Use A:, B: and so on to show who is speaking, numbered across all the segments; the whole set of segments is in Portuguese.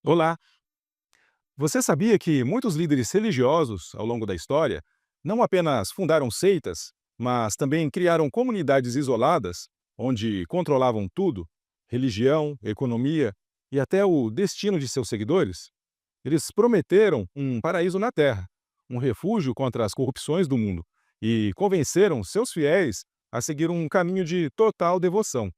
A: Olá! Você sabia que muitos líderes religiosos, ao longo da história, não apenas fundaram seitas, mas também criaram comunidades isoladas, onde controlavam tudo: religião, economia e até o destino de seus seguidores? Eles prometeram um paraíso na terra, um refúgio contra as corrupções do mundo, e convenceram seus fiéis a seguir um caminho de total devoção.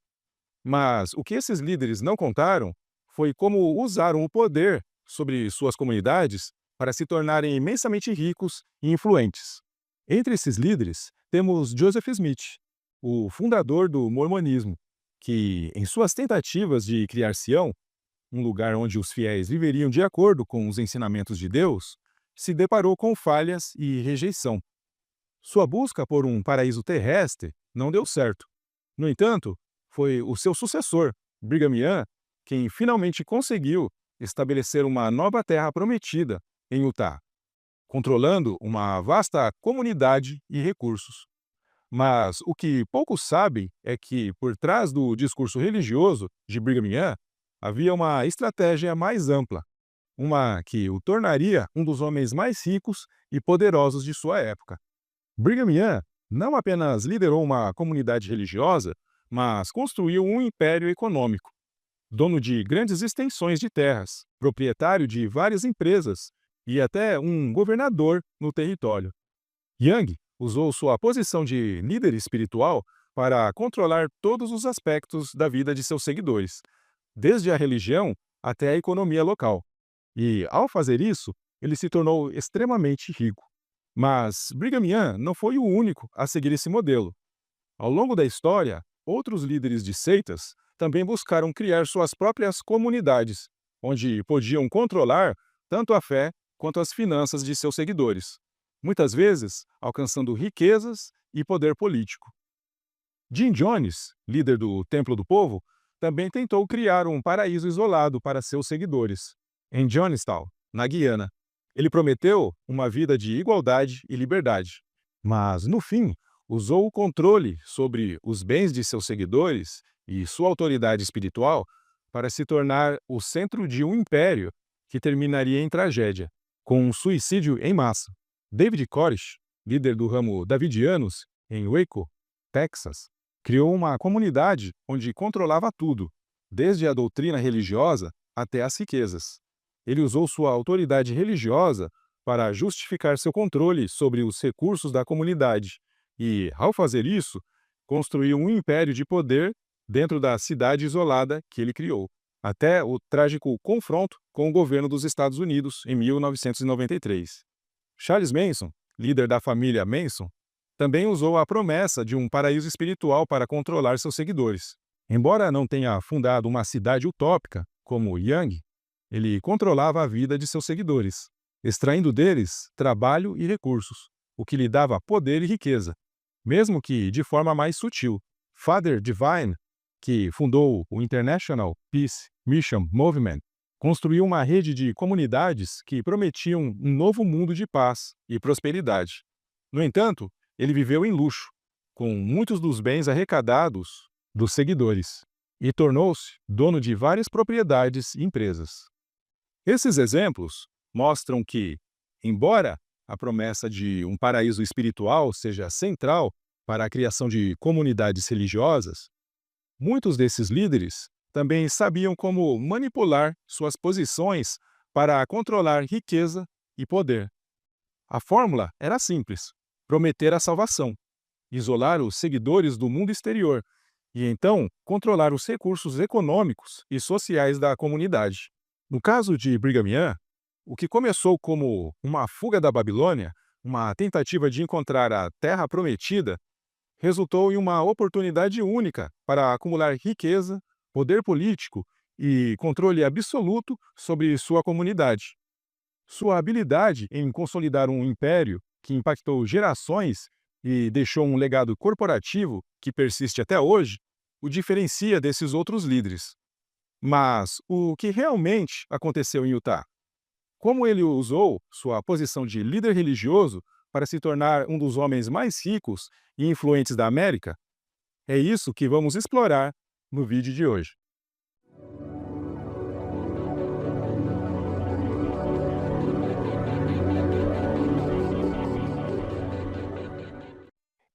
A: Mas o que esses líderes não contaram foi como usaram o poder sobre suas comunidades para se tornarem imensamente ricos e influentes. Entre esses líderes, temos Joseph Smith, o fundador do mormonismo, que, em suas tentativas de criar Sião, um lugar onde os fiéis viveriam de acordo com os ensinamentos de Deus, se deparou com falhas e rejeição. Sua busca por um paraíso terrestre não deu certo. No entanto, foi o seu sucessor, Brigham Young, quem finalmente conseguiu estabelecer uma nova terra prometida em Utah, controlando uma vasta comunidade e recursos. Mas o que poucos sabem é que, por trás do discurso religioso de Brigham Young, havia uma estratégia mais ampla, uma que o tornaria um dos homens mais ricos e poderosos de sua época. Brigham Young não apenas liderou uma comunidade religiosa, mas construiu um império econômico, dono de grandes extensões de terras, proprietário de várias empresas e até um governador no território. Young usou sua posição de líder espiritual para controlar todos os aspectos da vida de seus seguidores, desde a religião até a economia local. E, ao fazer isso, ele se tornou extremamente rico. Mas Brigham Young não foi o único a seguir esse modelo. Ao longo da história, outros líderes de seitas também buscaram criar suas próprias comunidades, onde podiam controlar tanto a fé quanto as finanças de seus seguidores, muitas vezes alcançando riquezas e poder político. Jim Jones, líder do Templo do Povo, também tentou criar um paraíso isolado para seus seguidores, em Jonestown, na Guiana. Ele prometeu uma vida de igualdade e liberdade, mas, no fim, usou o controle sobre os bens de seus seguidores e sua autoridade espiritual para se tornar o centro de um império que terminaria em tragédia, com um suicídio em massa. David Koresh, líder do ramo Davidianos, em Waco, Texas, criou uma comunidade onde controlava tudo, desde a doutrina religiosa até as riquezas. Ele usou sua autoridade religiosa para justificar seu controle sobre os recursos da comunidade e, ao fazer isso, construiu um império de poder dentro da cidade isolada que ele criou, até o trágico confronto com o governo dos Estados Unidos em 1993. Charles Manson, líder da família Manson, também usou a promessa de um paraíso espiritual para controlar seus seguidores. Embora não tenha fundado uma cidade utópica, como Young, ele controlava a vida de seus seguidores, extraindo deles trabalho e recursos, o que lhe dava poder e riqueza, mesmo que de forma mais sutil. Father Divine, que fundou o International Peace Mission Movement, construiu uma rede de comunidades que prometiam um novo mundo de paz e prosperidade. No entanto, ele viveu em luxo, com muitos dos bens arrecadados dos seguidores, e tornou-se dono de várias propriedades e empresas. Esses exemplos mostram que, embora a promessa de um paraíso espiritual seja central para a criação de comunidades religiosas, muitos desses líderes também sabiam como manipular suas posições para controlar riqueza e poder. A fórmula era simples: prometer a salvação, isolar os seguidores do mundo exterior e então controlar os recursos econômicos e sociais da comunidade. No caso de Brigham Young, o que começou como uma fuga da Babilônia, uma tentativa de encontrar a Terra Prometida, resultou em uma oportunidade única para acumular riqueza, poder político e controle absoluto sobre sua comunidade. Sua habilidade em consolidar um império que impactou gerações e deixou um legado corporativo que persiste até hoje o diferencia desses outros líderes. Mas o que realmente aconteceu em Utah? Como ele usou sua posição de líder religioso para se tornar um dos homens mais ricos e influentes da América? É isso que vamos explorar no vídeo de hoje.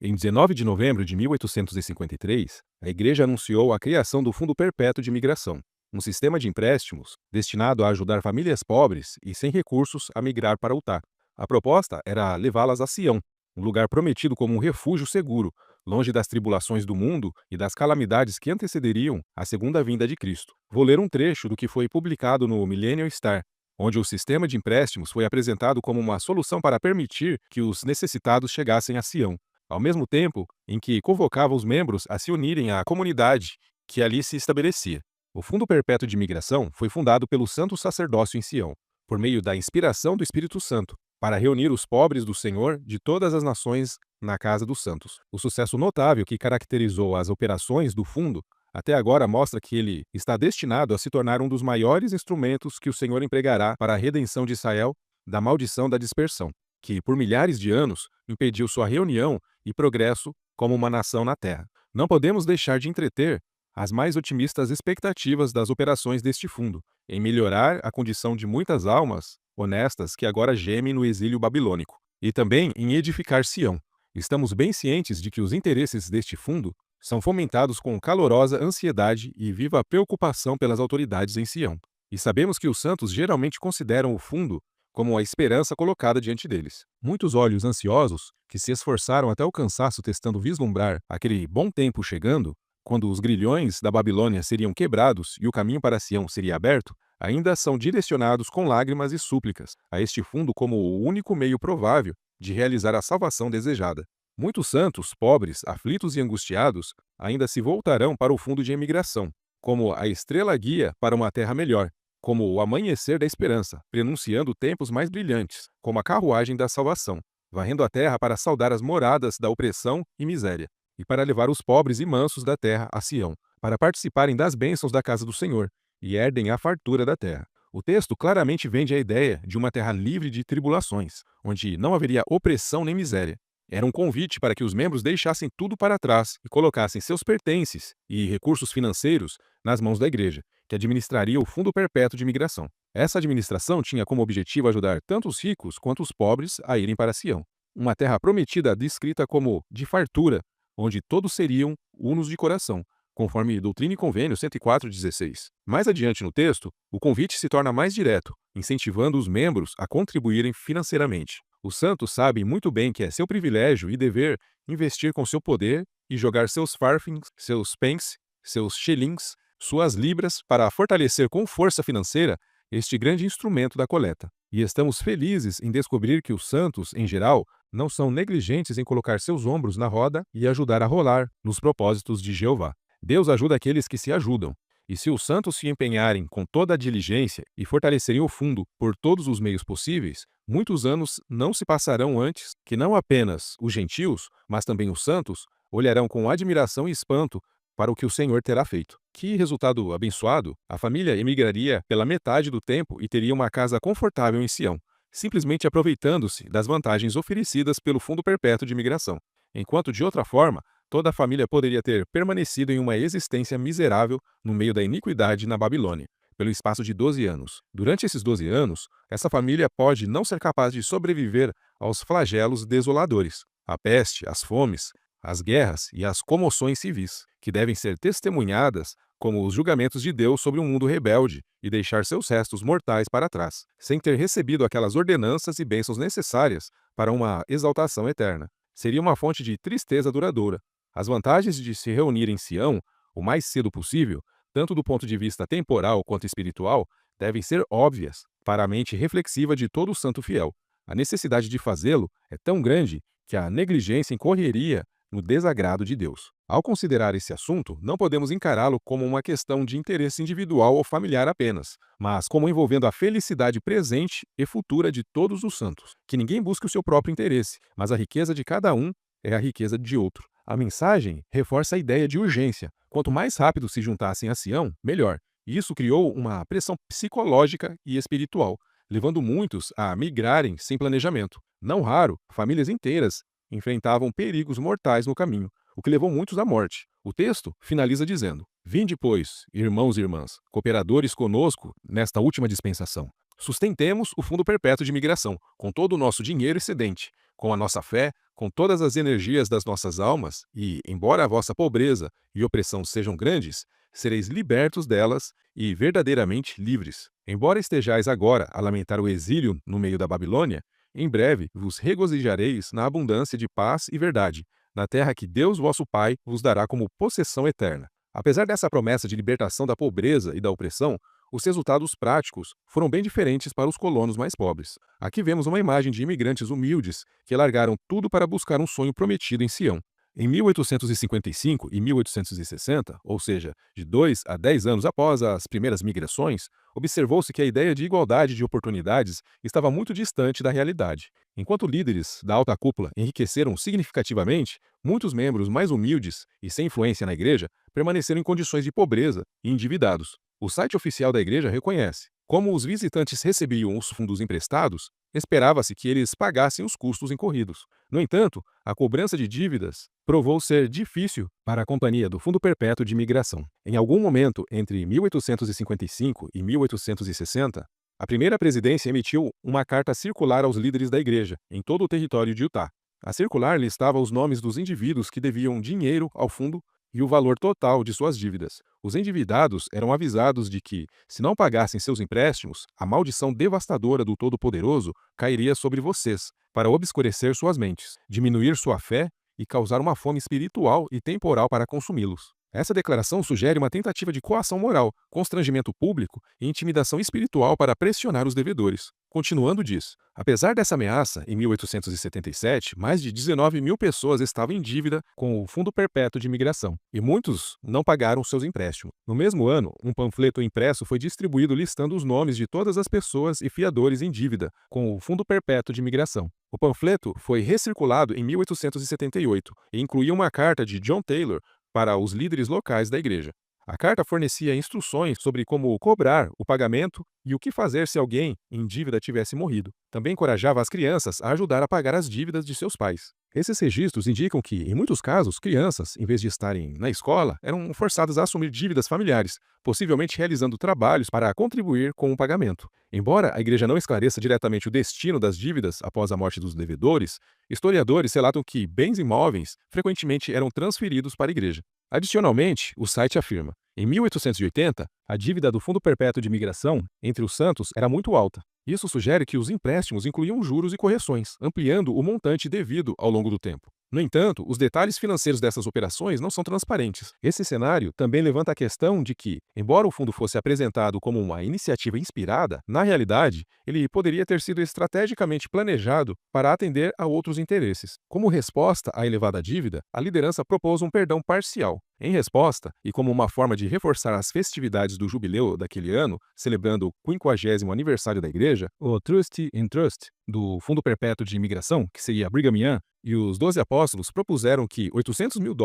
A: Em 19 de novembro de 1853, a Igreja anunciou a criação do Fundo Perpétuo de Imigração, um sistema de empréstimos destinado a ajudar famílias pobres e sem recursos a migrar para Utah. A proposta era levá-las a Sião, um lugar prometido como um refúgio seguro, longe das tribulações do mundo e das calamidades que antecederiam a segunda vinda de Cristo. Vou ler um trecho do que foi publicado no Millennial Star, onde o sistema de empréstimos foi apresentado como uma solução para permitir que os necessitados chegassem a Sião, ao mesmo tempo em que convocava os membros a se unirem à comunidade que ali se estabelecia. O Fundo Perpétuo de Imigração foi fundado pelo Santo Sacerdócio em Sião, por meio da inspiração do Espírito Santo, para reunir os pobres do Senhor de todas as nações na casa dos santos. O sucesso notável que caracterizou as operações do fundo até agora mostra que ele está destinado a se tornar um dos maiores instrumentos que o Senhor empregará para a redenção de Israel da maldição da dispersão, que por milhares de anos impediu sua reunião e progresso como uma nação na terra. Não podemos deixar de entreter as mais otimistas expectativas das operações deste fundo, em melhorar a condição de muitas almas honestas que agora gemem no exílio babilônico, e também em edificar Sião. Estamos bem cientes de que os interesses deste fundo são fomentados com calorosa ansiedade e viva preocupação pelas autoridades em Sião. E sabemos que os santos geralmente consideram o fundo como a esperança colocada diante deles. Muitos olhos ansiosos, que se esforçaram até o cansaço testando vislumbrar aquele bom tempo chegando, quando os grilhões da Babilônia seriam quebrados e o caminho para Sião seria aberto, ainda são direcionados com lágrimas e súplicas a este fundo como o único meio provável de realizar a salvação desejada. Muitos santos, pobres, aflitos e angustiados, ainda se voltarão para o fundo de imigração, como a estrela guia para uma terra melhor, como o amanhecer da esperança, prenunciando tempos mais brilhantes, como a carruagem da salvação, varrendo a terra para saudar as moradas da opressão e miséria, e para levar os pobres e mansos da terra a Sião, para participarem das bênçãos da casa do Senhor, e herdem a fartura da terra. O texto claramente vende a ideia de uma terra livre de tribulações, onde não haveria opressão nem miséria. Era um convite para que os membros deixassem tudo para trás e colocassem seus pertences e recursos financeiros nas mãos da igreja, que administraria o Fundo Perpétuo de Imigração. Essa administração tinha como objetivo ajudar tanto os ricos quanto os pobres a irem para Sião, uma terra prometida descrita como de fartura, onde todos seriam unos de coração, conforme Doutrina e Convênio 104:16. Mais adiante no texto, o convite se torna mais direto, incentivando os membros a contribuírem financeiramente. Os santos sabem muito bem que é seu privilégio e dever investir com seu poder e jogar seus farthings, seus pence, seus shillings, suas libras para fortalecer com força financeira este grande instrumento da coleta. E estamos felizes em descobrir que os santos, em geral, não são negligentes em colocar seus ombros na roda e ajudar a rolar nos propósitos de Jeová. Deus ajuda aqueles que se ajudam. E se os santos se empenharem com toda a diligência e fortalecerem o fundo por todos os meios possíveis, muitos anos não se passarão antes que não apenas os gentios, mas também os santos, olharão com admiração e espanto para o que o Senhor terá feito. Que resultado abençoado! A família emigraria pela metade do tempo e teria uma casa confortável em Sião, simplesmente aproveitando-se das vantagens oferecidas pelo Fundo Perpétuo de Imigração. Enquanto, de outra forma, toda a família poderia ter permanecido em uma existência miserável no meio da iniquidade na Babilônia, pelo espaço de 12 anos. Durante esses 12 anos, essa família pode não ser capaz de sobreviver aos flagelos desoladores, a peste, as fomes, as guerras e as comoções civis, que devem ser testemunhadas como os julgamentos de Deus sobre um mundo rebelde e deixar seus restos mortais para trás, sem ter recebido aquelas ordenanças e bênçãos necessárias para uma exaltação eterna. Seria uma fonte de tristeza duradoura. As vantagens de se reunir em Sião o mais cedo possível, tanto do ponto de vista temporal quanto espiritual, devem ser óbvias para a mente reflexiva de todo santo fiel. A necessidade de fazê-lo é tão grande que a negligência incorreria no desagrado de Deus. Ao considerar esse assunto, não podemos encará-lo como uma questão de interesse individual ou familiar apenas, mas como envolvendo a felicidade presente e futura de todos os santos. Que ninguém busque o seu próprio interesse, mas a riqueza de cada um é a riqueza de outro. A mensagem reforça a ideia de urgência. Quanto mais rápido se juntassem a Sião, melhor. E isso criou uma pressão psicológica e espiritual, levando muitos a migrarem sem planejamento. Não raro, famílias inteiras enfrentavam perigos mortais no caminho, o que levou muitos à morte. O texto finaliza dizendo: Vinde, pois, irmãos e irmãs, cooperadores conosco nesta última dispensação. Sustentemos o Fundo Perpétuo de Imigração, com todo o nosso dinheiro excedente, com a nossa fé, com todas as energias das nossas almas, e, embora a vossa pobreza e opressão sejam grandes, sereis libertos delas e verdadeiramente livres. Embora estejais agora a lamentar o exílio no meio da Babilônia, em breve vos regozijareis na abundância de paz e verdade, na terra que Deus vosso Pai vos dará como possessão eterna. Apesar dessa promessa de libertação da pobreza e da opressão, os resultados práticos foram bem diferentes para os colonos mais pobres. Aqui vemos uma imagem de imigrantes humildes que largaram tudo para buscar um sonho prometido em Sião. Em 1855 e 1860, ou seja, de 2 a 10 anos após as primeiras migrações, observou-se que a ideia de igualdade de oportunidades estava muito distante da realidade. Enquanto líderes da alta cúpula enriqueceram significativamente, muitos membros mais humildes e sem influência na igreja permaneceram em condições de pobreza e endividados. O site oficial da igreja reconhece: como os visitantes recebiam os fundos emprestados, esperava-se que eles pagassem os custos incorridos. No entanto, a cobrança de dívidas provou ser difícil para a Companhia do Fundo Perpétuo de Imigração. Em algum momento entre 1855 e 1860, a primeira presidência emitiu uma carta circular aos líderes da igreja, em todo o território de Utah. A circular listava os nomes dos indivíduos que deviam dinheiro ao fundo e o valor total de suas dívidas. Os endividados eram avisados de que, se não pagassem seus empréstimos, a maldição devastadora do Todo-Poderoso cairia sobre vocês, para obscurecer suas mentes, diminuir sua fé e causar uma fome espiritual e temporal para consumi-los. Essa declaração sugere uma tentativa de coação moral, constrangimento público e intimidação espiritual para pressionar os devedores. Continuando diz: apesar dessa ameaça, em 1877, mais de 19 mil pessoas estavam em dívida com o Fundo Perpétuo de Imigração, e muitos não pagaram seus empréstimos. No mesmo ano, um panfleto impresso foi distribuído listando os nomes de todas as pessoas e fiadores em dívida com o Fundo Perpétuo de Imigração. O panfleto foi recirculado em 1878 e incluía uma carta de John Taylor para os líderes locais da igreja. A carta fornecia instruções sobre como cobrar o pagamento e o que fazer se alguém em dívida tivesse morrido. Também encorajava as crianças a ajudar a pagar as dívidas de seus pais. Esses registros indicam que, em muitos casos, crianças, em vez de estarem na escola, eram forçadas a assumir dívidas familiares, possivelmente realizando trabalhos para contribuir com o pagamento. Embora a igreja não esclareça diretamente o destino das dívidas após a morte dos devedores, historiadores relatam que bens imóveis frequentemente eram transferidos para a igreja. Adicionalmente, o site afirma: em 1880, a dívida do Fundo Perpétuo de Imigração entre os santos era muito alta. Isso sugere que os empréstimos incluíam juros e correções, ampliando o montante devido ao longo do tempo. No entanto, os detalhes financeiros dessas operações não são transparentes. Esse cenário também levanta a questão de que, embora o fundo fosse apresentado como uma iniciativa inspirada, na realidade, ele poderia ter sido estrategicamente planejado para atender a outros interesses. Como resposta à elevada dívida, a liderança propôs um perdão parcial. Em resposta, e como uma forma de reforçar as festividades do jubileu daquele ano, celebrando o 50º aniversário da igreja, o Trust in Trust, do Fundo Perpétuo de Imigração, que seria Brigham Young, e os 12 apóstolos propuseram que $800 mil,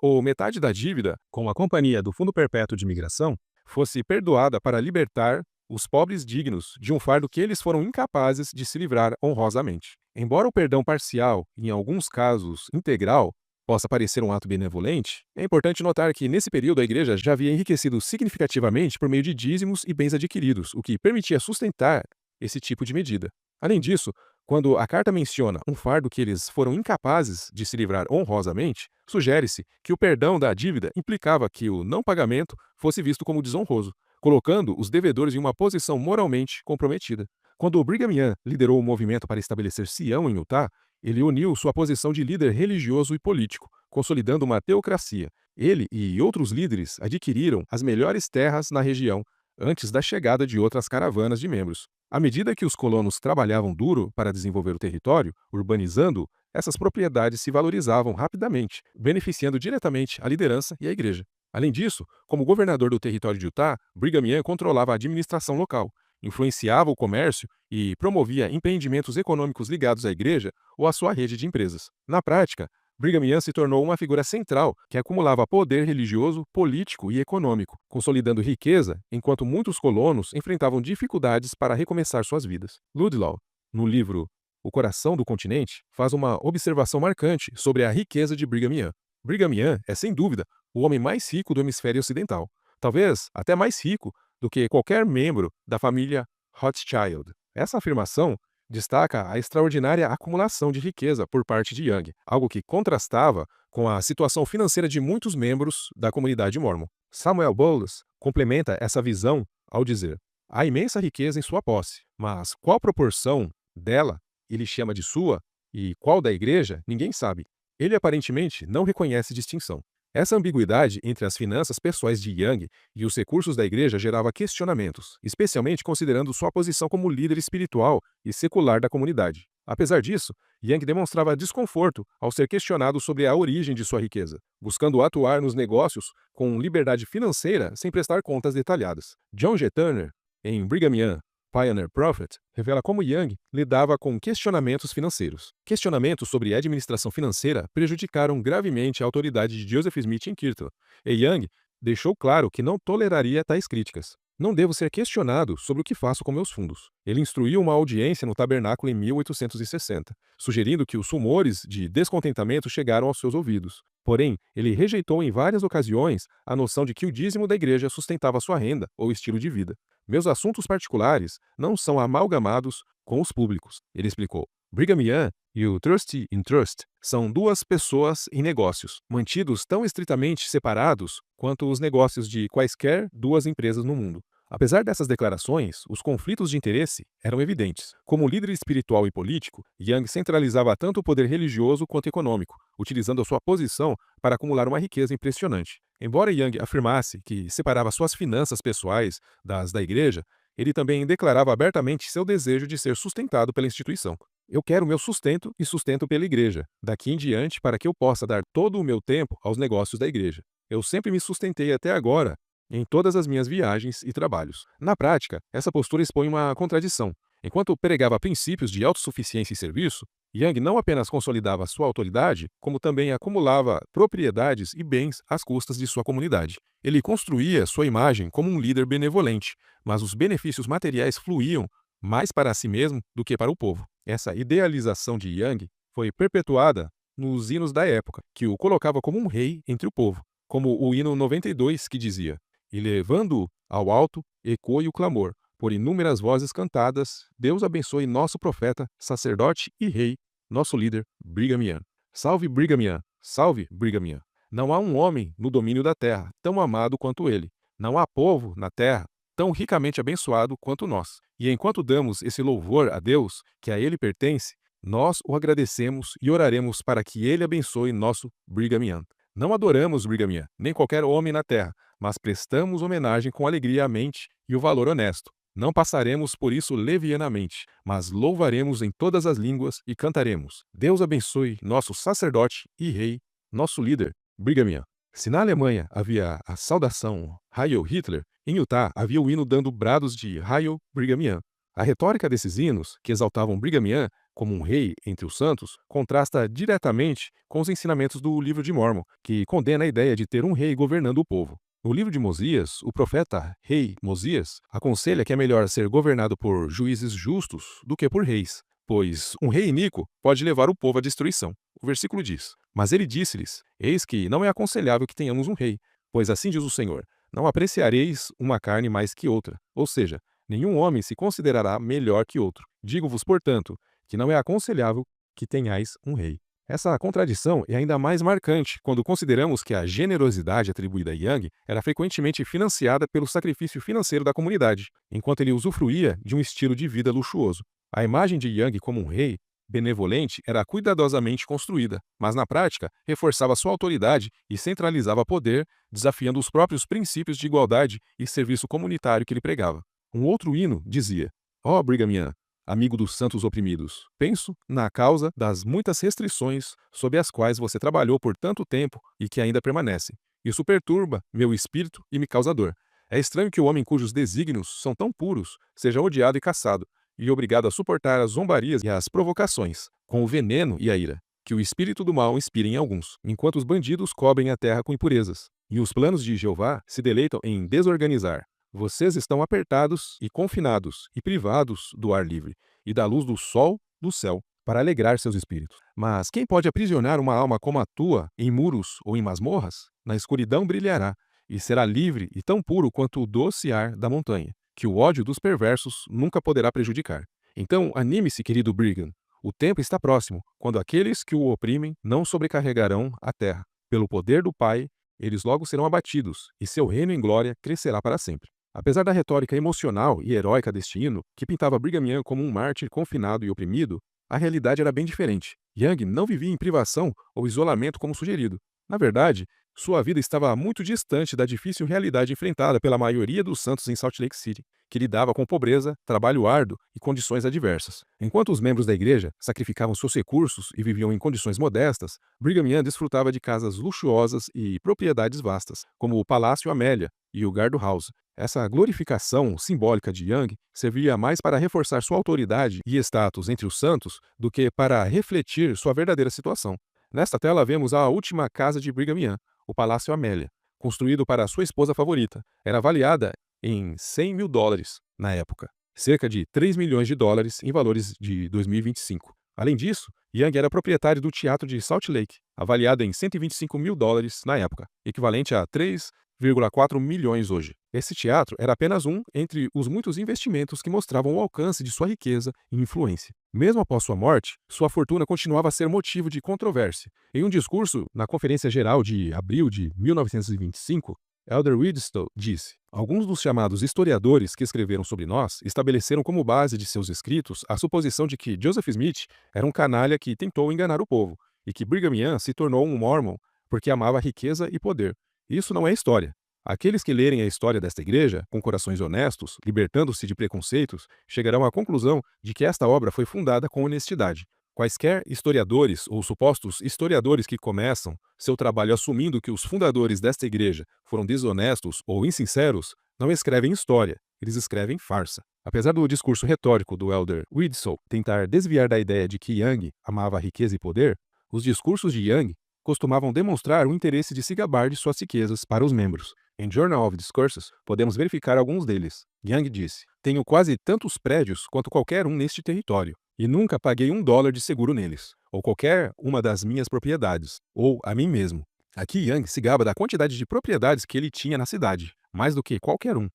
A: ou metade da dívida, com a Companhia do Fundo Perpétuo de Imigração, fosse perdoada para libertar os pobres dignos de um fardo que eles foram incapazes de se livrar honrosamente. Embora o perdão parcial, e em alguns casos integral, possa parecer um ato benevolente, é importante notar que nesse período a igreja já havia enriquecido significativamente por meio de dízimos e bens adquiridos, o que permitia sustentar esse tipo de medida. Além disso, quando a carta menciona um fardo que eles foram incapazes de se livrar honrosamente, sugere-se que o perdão da dívida implicava que o não pagamento fosse visto como desonroso, colocando os devedores em uma posição moralmente comprometida. Quando o Brigham Young liderou o movimento para estabelecer Sião em Utah, ele uniu sua posição de líder religioso e político, consolidando uma teocracia. Ele e outros líderes adquiriram as melhores terras na região antes da chegada de outras caravanas de membros. À medida que os colonos trabalhavam duro para desenvolver o território, urbanizando-o, essas propriedades se valorizavam rapidamente, beneficiando diretamente a liderança e a igreja. Além disso, como governador do território de Utah, Brigham Young controlava a administração local, influenciava o comércio e promovia empreendimentos econômicos ligados à igreja ou à sua rede de empresas. Na prática, Brigham Young se tornou uma figura central que acumulava poder religioso, político e econômico, consolidando riqueza enquanto muitos colonos enfrentavam dificuldades para recomeçar suas vidas. Ludlow, no livro O Coração do Continente, faz uma observação marcante sobre a riqueza de Brigham Young. Brigham Young é, sem dúvida, o homem mais rico do hemisfério ocidental, talvez até mais rico do que qualquer membro da família Rothschild. Essa afirmação
B: destaca a extraordinária acumulação de riqueza por parte de Young, algo que contrastava com a situação financeira de muitos membros da comunidade mórmon. Samuel Bowles complementa essa visão ao dizer: há imensa riqueza em sua posse, mas qual proporção dela ele chama de sua e qual da igreja, ninguém sabe. Ele aparentemente não reconhece distinção. Essa ambiguidade entre as finanças pessoais de Young e os recursos da igreja gerava questionamentos, especialmente considerando sua posição como líder espiritual e secular da comunidade. Apesar disso, Young demonstrava desconforto ao ser questionado sobre a origem de sua riqueza, buscando atuar nos negócios com liberdade financeira sem prestar contas detalhadas. John G. Turner, em Brigham Young, Pioneer Prophet, revela como Young lidava com questionamentos financeiros. Questionamentos sobre administração financeira prejudicaram gravemente a autoridade de Joseph Smith em Kirtland, e Young deixou claro que não toleraria tais críticas. Não devo ser questionado sobre o que faço com meus fundos. Ele instruiu uma audiência no tabernáculo em 1860, sugerindo que os rumores de descontentamento chegaram aos seus ouvidos. Porém, ele rejeitou em várias ocasiões a noção de que o dízimo da igreja sustentava sua renda ou estilo de vida. Meus assuntos particulares não são amalgamados com os públicos, ele explicou. Brigham Young e o Trustee in Trust são duas pessoas em negócios, mantidos tão estritamente separados quanto os negócios de quaisquer duas empresas no mundo. Apesar dessas declarações, os conflitos de interesse eram evidentes. Como líder espiritual e político, Young centralizava tanto o poder religioso quanto econômico, utilizando a sua posição para acumular uma riqueza impressionante. Embora Young afirmasse que separava suas finanças pessoais das da igreja, ele também declarava abertamente seu desejo de ser sustentado pela instituição. Eu quero meu sustento e sustento pela igreja, daqui em diante, para que eu possa dar todo o meu tempo aos negócios da igreja. Eu sempre me sustentei até agora em todas as minhas viagens e trabalhos. Na prática, essa postura expõe uma contradição. Enquanto pregava princípios de autossuficiência e serviço, Young não apenas consolidava sua autoridade, como também acumulava propriedades e bens às custas de sua comunidade. Ele construía sua imagem como um líder benevolente, mas os benefícios materiais fluíam mais para si mesmo do que para o povo. Essa idealização de Young foi perpetuada nos hinos da época, que o colocava como um rei entre o povo, como o hino 92, que dizia: e levando ao alto, ecoe o clamor, por inúmeras vozes cantadas, Deus abençoe nosso profeta, sacerdote e rei, nosso líder, Brigham Young. Salve Brigham Young, salve Brigham Young. Não há um homem no domínio da terra tão amado quanto ele. Não há povo na terra tão ricamente abençoado quanto nós. E enquanto damos esse louvor a Deus, que a ele pertence, nós o agradecemos e oraremos para que ele abençoe nosso Brigham Young. Não adoramos Brigham Young, nem qualquer homem na terra, mas prestamos homenagem com alegria à mente e o valor honesto. Não passaremos por isso levianamente, mas louvaremos em todas as línguas e cantaremos. Deus abençoe nosso sacerdote e rei, nosso líder, Brigham Young. Se na Alemanha havia a saudação Heil Hitler, em Utah havia o hino dando brados de Heil Brigham Young. A retórica desses hinos, que exaltavam Brigham Young como um rei entre os santos, contrasta diretamente com os ensinamentos do livro de Mórmon, que condena a ideia de ter um rei governando o povo. No livro de Mosias, o profeta rei Mosias aconselha que é melhor ser governado por juízes justos do que por reis, pois um rei iníquo pode levar o povo à destruição. O versículo diz: mas ele disse-lhes: eis que não é aconselhável que tenhamos um rei, pois assim diz o Senhor: não apreciareis uma carne mais que outra, ou seja, nenhum homem se considerará melhor que outro. Digo-vos, portanto, que não é aconselhável que tenhais um rei. Essa contradição é ainda mais marcante quando consideramos que a generosidade atribuída a Young era frequentemente financiada pelo sacrifício financeiro da comunidade, enquanto ele usufruía de um estilo de vida luxuoso. A imagem de Young como um rei benevolente era cuidadosamente construída, mas na prática reforçava sua autoridade e centralizava poder, desafiando os próprios princípios de igualdade e serviço comunitário que ele pregava. Um outro hino dizia: ó Brigham Young, amigo dos santos oprimidos, penso na causa das muitas restrições sob as quais você trabalhou por tanto tempo e que ainda permanecem. Isso perturba meu espírito e me causa dor. É estranho que o homem cujos desígnios são tão puros seja odiado e caçado, e obrigado a suportar as zombarias e as provocações, com o veneno e a ira, que o espírito do mal inspira em alguns, enquanto os bandidos cobrem a terra com impurezas, e os planos de Jeová se deleitam em desorganizar. Vocês estão apertados e confinados e privados do ar livre e da luz do sol do céu para alegrar seus espíritos. Mas quem pode aprisionar uma alma como a tua em muros ou em masmorras? Na escuridão brilhará e será livre e tão puro quanto o doce ar da montanha, que o ódio dos perversos nunca poderá prejudicar. Então, anime-se, querido Brigham. O tempo está próximo, quando aqueles que o oprimem não sobrecarregarão a terra. Pelo poder do Pai, eles logo serão abatidos, e seu reino em glória crescerá para sempre. Apesar da retórica emocional e heróica deste hino, que pintava Brigham Young como um mártir confinado e oprimido, a realidade era bem diferente. Young não vivia em privação ou isolamento como sugerido. Na verdade, sua vida estava muito distante da difícil realidade enfrentada pela maioria dos santos em Salt Lake City, que lidava com pobreza, trabalho árduo e condições adversas. Enquanto os membros da igreja sacrificavam seus recursos e viviam em condições modestas, Brigham Young desfrutava de casas luxuosas e propriedades vastas, como o Palácio Amélia e o Gardo House. Essa glorificação simbólica de Young servia mais para reforçar sua autoridade e status entre os santos do que para refletir sua verdadeira situação. Nesta tela vemos a última casa de Brigham Young, o Palácio Amélia, construído para sua esposa favorita. Era avaliada em US$ 100.000 na época, cerca de 3 milhões de dólares em valores de 2025. Além disso, Young era proprietário do Teatro de Salt Lake, avaliado em US$ 125.000 na época, equivalente a 3,4 milhões hoje. Esse teatro era apenas um entre os muitos investimentos que mostravam o alcance de sua riqueza e influência. Mesmo após sua morte, sua fortuna continuava a ser motivo de controvérsia. Em um discurso na Conferência Geral de abril de 1925, Elder Widstow disse: "Alguns dos chamados historiadores que escreveram sobre nós estabeleceram como base de seus escritos a suposição de que Joseph Smith era um canalha que tentou enganar o povo, e que Brigham Young se tornou um Mormon porque amava riqueza e poder. Isso não é história. Aqueles que lerem a história desta igreja, com corações honestos, libertando-se de preconceitos, chegarão à conclusão de que esta obra foi fundada com honestidade. Quaisquer historiadores ou supostos historiadores que começam seu trabalho assumindo que os fundadores desta igreja foram desonestos ou insinceros, não escrevem história, eles escrevem farsa." Apesar do discurso retórico do Elder Widstow tentar desviar da ideia de que Young amava riqueza e poder, os discursos de Young costumavam demonstrar o interesse de se gabar de suas riquezas para os membros. Em Journal of Discourses, podemos verificar alguns deles. Young disse: "Tenho quase tantos prédios quanto qualquer um neste território, e nunca paguei $1 de seguro neles, ou qualquer uma das minhas propriedades, ou a mim mesmo." Aqui Young se gaba da quantidade de propriedades que ele tinha na cidade, mais do que qualquer um.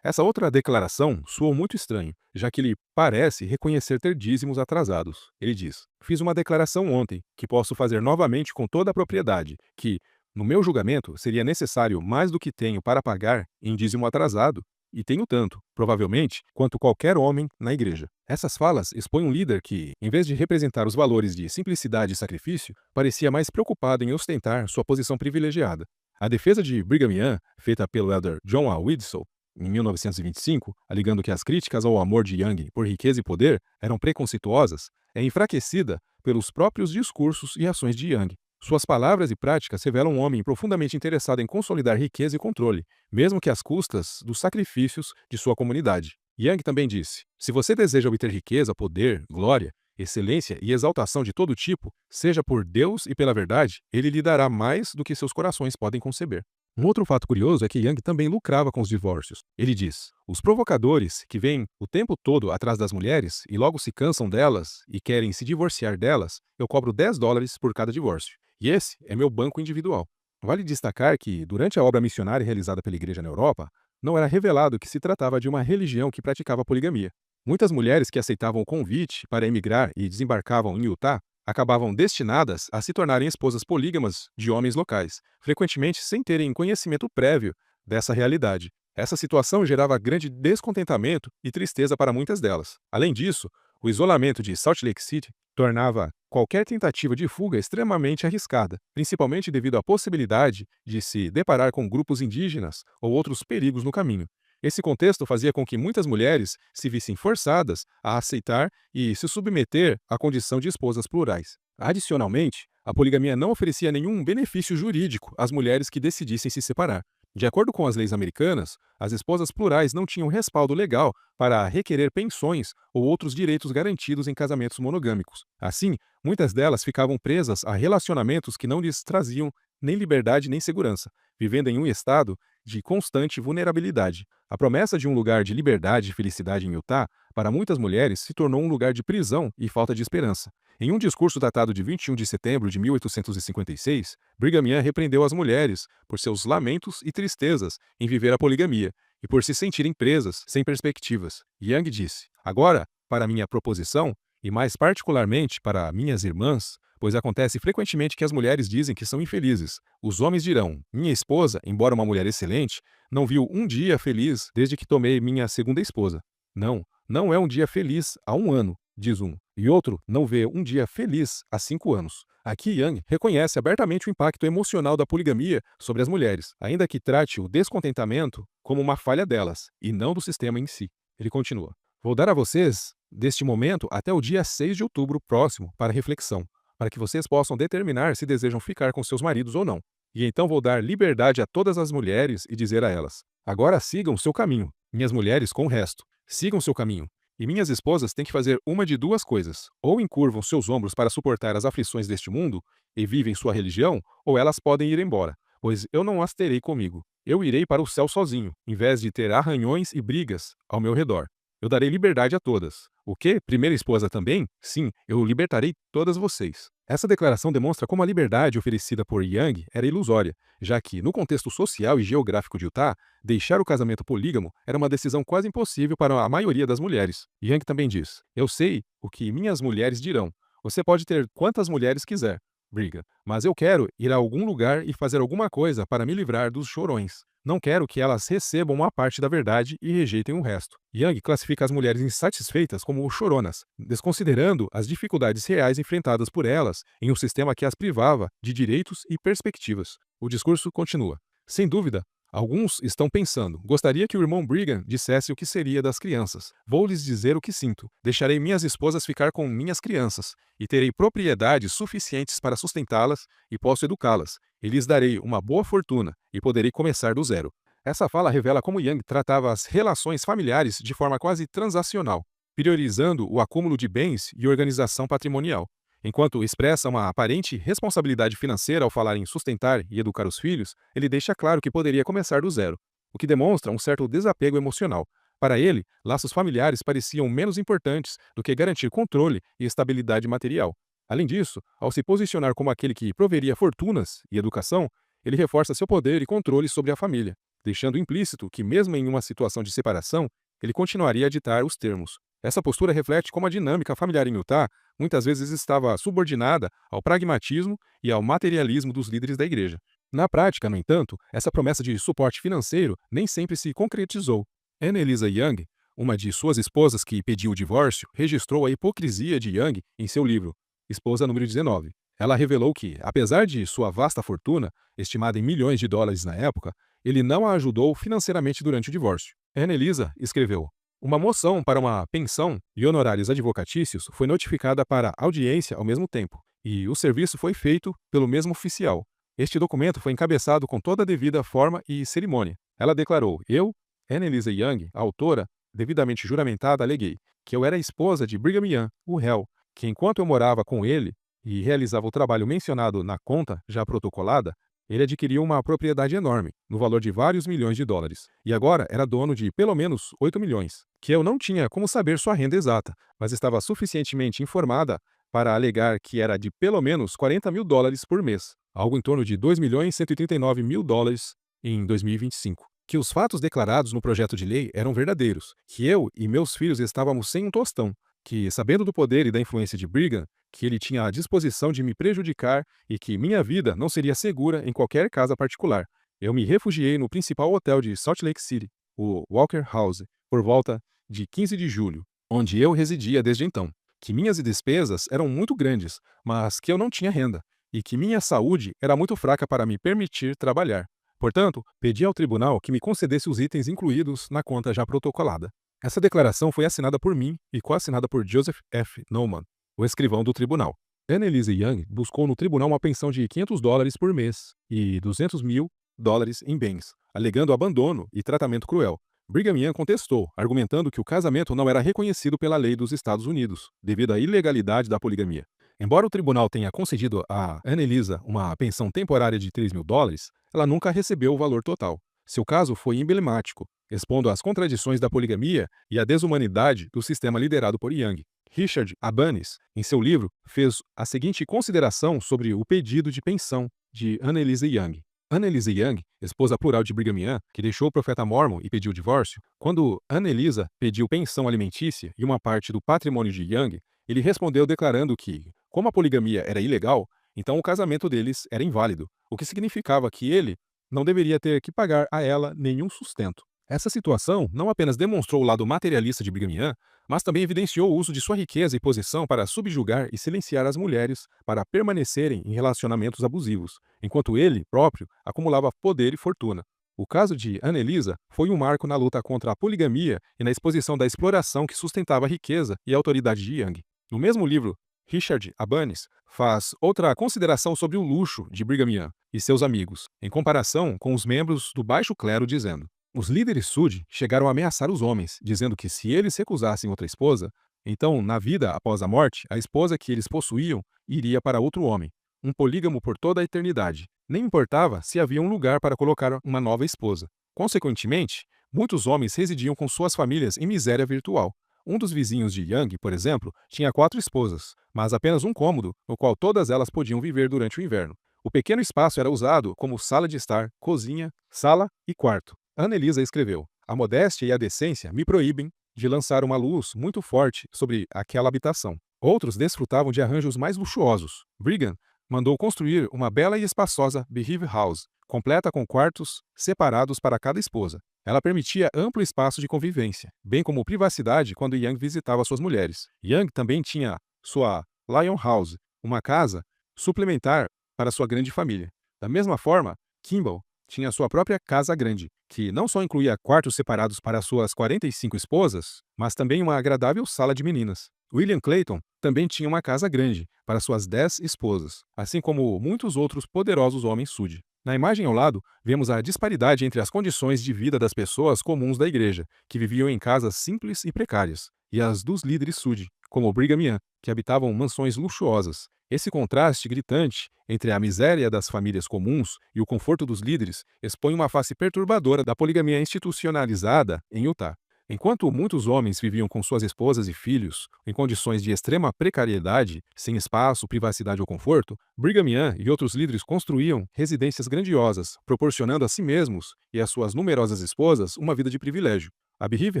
B: Essa outra declaração soou muito estranho, já que ele parece reconhecer ter dízimos atrasados. Ele diz: "Fiz uma declaração ontem, que posso fazer novamente com toda a propriedade, que, no meu julgamento, seria necessário mais do que tenho para pagar em dízimo atrasado, e tenho tanto, provavelmente, quanto qualquer homem na igreja." Essas falas expõem um líder que, em vez de representar os valores de simplicidade e sacrifício, parecia mais preocupado em ostentar sua posição privilegiada. A defesa de Brigham Young, feita pelo Elder John A. Widstow, em 1925, alegando que as críticas ao amor de Young por riqueza e poder eram preconceituosas, é enfraquecida pelos próprios discursos e ações de Young. Suas palavras e práticas revelam um homem profundamente interessado em consolidar riqueza e controle, mesmo que às custas dos sacrifícios de sua comunidade. Young também disse: "Se você deseja obter riqueza, poder, glória, excelência e exaltação de todo tipo, seja por Deus e pela verdade, ele lhe dará mais do que seus corações podem conceber." Um outro fato curioso é que Young também lucrava com os divórcios. Ele diz: "Os provocadores, que vêm o tempo todo atrás das mulheres e logo se cansam delas e querem se divorciar delas, eu cobro $10 por cada divórcio. E esse é meu banco individual." Vale destacar que, durante a obra missionária realizada pela igreja na Europa, não era revelado que se tratava de uma religião que praticava poligamia. Muitas mulheres que aceitavam o convite para emigrar e desembarcavam em Utah acabavam destinadas a se tornarem esposas polígamas de homens locais, frequentemente sem terem conhecimento prévio dessa realidade. Essa situação gerava grande descontentamento e tristeza para muitas delas. Além disso, o isolamento de Salt Lake City tornava qualquer tentativa de fuga extremamente arriscada, principalmente devido à possibilidade de se deparar com grupos indígenas ou outros perigos no caminho. Esse contexto fazia com que muitas mulheres se vissem forçadas a aceitar e se submeter à condição de esposas plurais. Adicionalmente, a poligamia não oferecia nenhum benefício jurídico às mulheres que decidissem se separar. De acordo com as leis americanas, as esposas plurais não tinham respaldo legal para requerer pensões ou outros direitos garantidos em casamentos monogâmicos. Assim, muitas delas ficavam presas a relacionamentos que não lhes traziam nem liberdade nem segurança, vivendo em um estado de constante vulnerabilidade. A promessa de um lugar de liberdade e felicidade em Utah, para muitas mulheres, se tornou um lugar de prisão e falta de esperança. Em um discurso datado de 21 de setembro de 1856, Brigham Young repreendeu as mulheres por seus lamentos e tristezas em viver a poligamia e por se sentirem presas, sem perspectivas. Young disse: "Agora, para minha proposição, e mais particularmente para minhas irmãs, pois acontece frequentemente que as mulheres dizem que são infelizes. Os homens dirão: minha esposa, embora uma mulher excelente, não viu um dia feliz desde que tomei minha segunda esposa. Não, não é um dia feliz há um ano, diz um, e outro não vê um dia feliz há 5 anos. Aqui Young reconhece abertamente o impacto emocional da poligamia sobre as mulheres, ainda que trate o descontentamento como uma falha delas, e não do sistema em si. Ele continua: vou dar a vocês, deste momento até o dia 6 de outubro próximo, para reflexão, para que vocês possam determinar se desejam ficar com seus maridos ou não. E então vou dar liberdade a todas as mulheres e dizer a elas: agora sigam o seu caminho, minhas mulheres com o resto. Sigam seu caminho. E minhas esposas têm que fazer uma de duas coisas: ou encurvam seus ombros para suportar as aflições deste mundo e vivem sua religião, ou elas podem ir embora, pois eu não as terei comigo. Eu irei para o céu sozinho, em vez de ter arranhões e brigas ao meu redor. Eu darei liberdade a todas. O quê? Primeira esposa também? Sim, eu libertarei todas vocês. Essa declaração demonstra como a liberdade oferecida por Young era ilusória, já que, no contexto social e geográfico de Utah, deixar o casamento polígamo era uma decisão quase impossível para a maioria das mulheres. Young também diz: eu sei o que minhas mulheres dirão. Você pode ter quantas mulheres quiser, Brigham, mas eu quero ir a algum lugar e fazer alguma coisa para me livrar dos chorões. Não quero que elas recebam uma parte da verdade e rejeitem o resto. Young classifica as mulheres insatisfeitas como choronas, desconsiderando as dificuldades reais enfrentadas por elas em um sistema que as privava de direitos e perspectivas. O discurso continua: sem dúvida, alguns estão pensando: gostaria que o irmão Brigham dissesse o que seria das crianças. Vou lhes dizer o que sinto. Deixarei minhas esposas ficar com minhas crianças, e terei propriedades suficientes para sustentá-las e posso educá-las. E lhes darei uma boa fortuna, e poderei começar do zero. Essa fala revela como Young tratava as relações familiares de forma quase transacional, priorizando o acúmulo de bens e organização patrimonial. Enquanto expressa uma aparente responsabilidade financeira ao falar em sustentar e educar os filhos, ele deixa claro que poderia começar do zero, o que demonstra um certo desapego emocional. Para ele, laços familiares pareciam menos importantes do que garantir controle e estabilidade material. Além disso, ao se posicionar como aquele que proveria fortunas e educação, ele reforça seu poder e controle sobre a família, deixando implícito que, mesmo em uma situação de separação, ele continuaria a ditar os termos. Essa postura reflete como a dinâmica familiar em Utah muitas vezes estava subordinada ao pragmatismo e ao materialismo dos líderes da igreja. Na prática, no entanto, essa promessa de suporte financeiro nem sempre se concretizou. Annalisa Young, uma de suas esposas que pediu o divórcio, registrou a hipocrisia de Young em seu livro, Esposa número 19. Ela revelou que, apesar de sua vasta fortuna, estimada em milhões de dólares na época, ele não a ajudou financeiramente durante o divórcio. Annalisa escreveu: uma moção para uma pensão e honorários advocatícios foi notificada para a audiência ao mesmo tempo, e o serviço foi feito pelo mesmo oficial. Este documento foi encabeçado com toda a devida forma e cerimônia. Ela declarou: eu, Annalisa Young, a autora, devidamente juramentada, aleguei que eu era a esposa de Brigham Young, o réu, que enquanto eu morava com ele e realizava o trabalho mencionado na conta já protocolada, ele adquiriu uma propriedade enorme, no valor de vários milhões de dólares, e agora era dono de pelo menos 8 milhões, que eu não tinha como saber sua renda exata, mas estava suficientemente informada para alegar que era de pelo menos 40 mil dólares por mês, algo em torno de 2 milhões 139 mil dólares em 2025. Que os fatos declarados no projeto de lei eram verdadeiros, que eu e meus filhos estávamos sem um tostão, que, sabendo do poder e da influência de Brigham, que ele tinha a disposição de me prejudicar e que minha vida não seria segura em qualquer casa particular, eu me refugiei no principal hotel de Salt Lake City, o Walker House, por volta de 15 de julho, onde eu residia desde então. Que minhas despesas eram muito grandes, mas que eu não tinha renda, e que minha saúde era muito fraca para me permitir trabalhar. Portanto, pedi ao tribunal que me concedesse os itens incluídos na conta já protocolada. Essa declaração foi assinada por mim e coassinada por Joseph F. Norman, o escrivão do tribunal. Annalisa Young buscou no tribunal uma pensão de 500 dólares por mês e 200 mil dólares em bens, alegando abandono e tratamento cruel. Brigham Young contestou, argumentando que o casamento não era reconhecido pela lei dos Estados Unidos, devido à ilegalidade da poligamia. Embora o tribunal tenha concedido a Annalisa uma pensão temporária de 3 mil dólares, ela nunca recebeu o valor total. Seu caso foi emblemático, expondo as contradições da poligamia e a desumanidade do sistema liderado por Young. Richard Abanes, em seu livro, fez a seguinte consideração sobre o pedido de pensão de Annalisa Young. Annalisa Young, esposa plural de Brigham Young, que deixou o profeta mórmon e pediu o divórcio, quando Annalisa pediu pensão alimentícia e uma parte do patrimônio de Young, ele respondeu declarando que, como a poligamia era ilegal, então o casamento deles era inválido, o que significava que ele não deveria ter que pagar a ela nenhum sustento. Essa situação não apenas demonstrou o lado materialista de Brigham Young, mas também evidenciou o uso de sua riqueza e posição para subjugar e silenciar as mulheres para permanecerem em relacionamentos abusivos, enquanto ele próprio acumulava poder e fortuna. O caso de Annalisa foi um marco na luta contra a poligamia e na exposição da exploração que sustentava a riqueza e a autoridade de Young. No mesmo livro, Richard Abanes faz outra consideração sobre o luxo de Brigham Young e seus amigos, em comparação com os membros do baixo clero, dizendo: os líderes Sud chegaram a ameaçar os homens, dizendo que se eles recusassem outra esposa, então, na vida após a morte, a esposa que eles possuíam iria para outro homem, um polígamo por toda a eternidade. Nem importava se havia um lugar para colocar uma nova esposa. Consequentemente, muitos homens residiam com suas famílias em miséria virtual. Um dos vizinhos de Young, por exemplo, tinha 4 esposas, mas apenas um cômodo, no qual todas elas podiam viver durante o inverno. O pequeno espaço era usado como sala de estar, cozinha, sala e quarto. Annalisa escreveu: a modéstia e a decência me proíbem de lançar uma luz muito forte sobre aquela habitação. Outros desfrutavam de arranjos mais luxuosos. Brigham mandou construir uma bela e espaçosa Beehive House, completa com quartos separados para cada esposa. Ela permitia amplo espaço de convivência, bem como privacidade quando Young visitava suas mulheres. Young também tinha sua Lion House, uma casa suplementar para sua grande família. Da mesma forma, Kimball tinha sua própria casa grande, que não só incluía quartos separados para suas 45 esposas, mas também uma agradável sala de meninas. William Clayton também tinha uma casa grande para suas 10 esposas, assim como muitos outros poderosos homens Sud. Na imagem ao lado, vemos a disparidade entre as condições de vida das pessoas comuns da igreja, que viviam em casas simples e precárias, e as dos líderes Sud, como Brigham Young, que habitavam mansões luxuosas. Esse contraste gritante entre a miséria das famílias comuns e o conforto dos líderes expõe uma face perturbadora da poligamia institucionalizada em Utah. Enquanto muitos homens viviam com suas esposas e filhos em condições de extrema precariedade, sem espaço, privacidade ou conforto, Brigham Young e outros líderes construíam residências grandiosas, proporcionando a si mesmos e às suas numerosas esposas uma vida de privilégio. A Beehive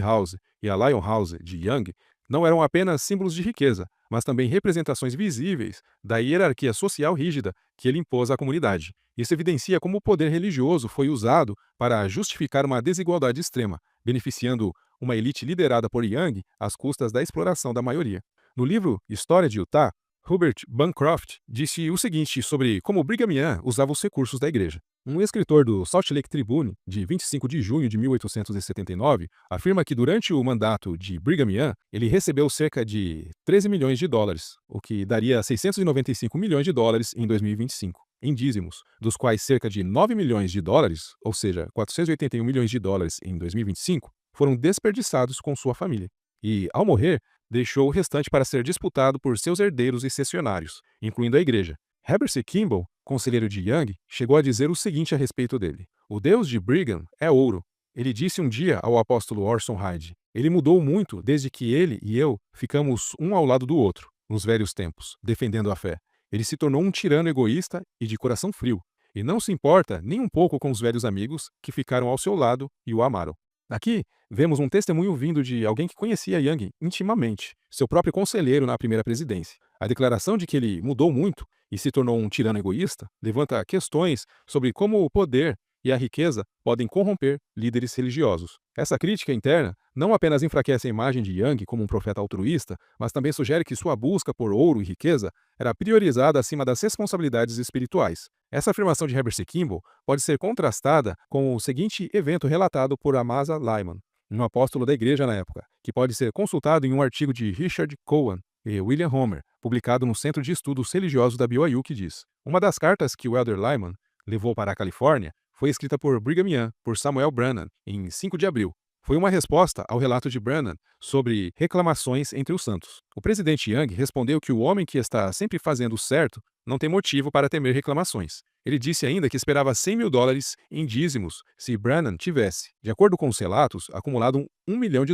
B: House e a Lion House de Young não eram apenas símbolos de riqueza, mas também representações visíveis da hierarquia social rígida que ele impôs à comunidade. Isso evidencia como o poder religioso foi usado para justificar uma desigualdade extrema, beneficiando uma elite liderada por Young às custas da exploração da maioria. No livro História de Utah, Hubert Bancroft disse o seguinte sobre como Brigham Young usava os recursos da igreja. Um escritor do Salt Lake Tribune, de 25 de junho de 1879, afirma que durante o mandato de Brigham Young, ele recebeu cerca de 13 milhões de dólares, o que daria 695 milhões de dólares em 2025, em dízimos, dos quais cerca de 9 milhões de dólares, ou seja, 481 milhões de dólares em 2025, foram desperdiçados com sua família. E, ao morrer, deixou o restante para ser disputado por seus herdeiros e cessionários, incluindo a igreja. Heber C. Kimball, conselheiro de Young, chegou a dizer o seguinte a respeito dele: o Deus de Brigham é ouro. Ele disse um dia ao apóstolo Orson Hyde: ele mudou muito desde que ele e eu ficamos um ao lado do outro, nos velhos tempos, defendendo a fé. Ele se tornou um tirano egoísta e de coração frio, e não se importa nem um pouco com os velhos amigos que ficaram ao seu lado e o amaram. Aqui, vemos um testemunho vindo de alguém que conhecia Young intimamente, seu próprio conselheiro na primeira presidência. A declaração de que ele mudou muito e se tornou um tirano egoísta levanta questões sobre como o poder e a riqueza podem corromper líderes religiosos. Essa crítica interna não apenas enfraquece a imagem de Young como um profeta altruísta, mas também sugere que sua busca por ouro e riqueza era priorizada acima das responsabilidades espirituais. Essa afirmação de Heber C. Kimball pode ser contrastada com o seguinte evento relatado por Amasa Lyman, um apóstolo da igreja na época, que pode ser consultado em um artigo de Richard Cowan e William Homer, publicado no Centro de Estudos Religiosos da BYU, que diz: uma das cartas que o Elder Lyman levou para a Califórnia foi escrita por Brigham Young por Samuel Brannan em 5 de abril. Foi uma resposta ao relato de Brannan sobre reclamações entre os santos. O presidente Young respondeu que o homem que está sempre fazendo o certo não tem motivo para temer reclamações. Ele disse ainda que esperava 100 mil dólares em dízimos se Brannan tivesse, de acordo com os relatos, acumulado $1 milhão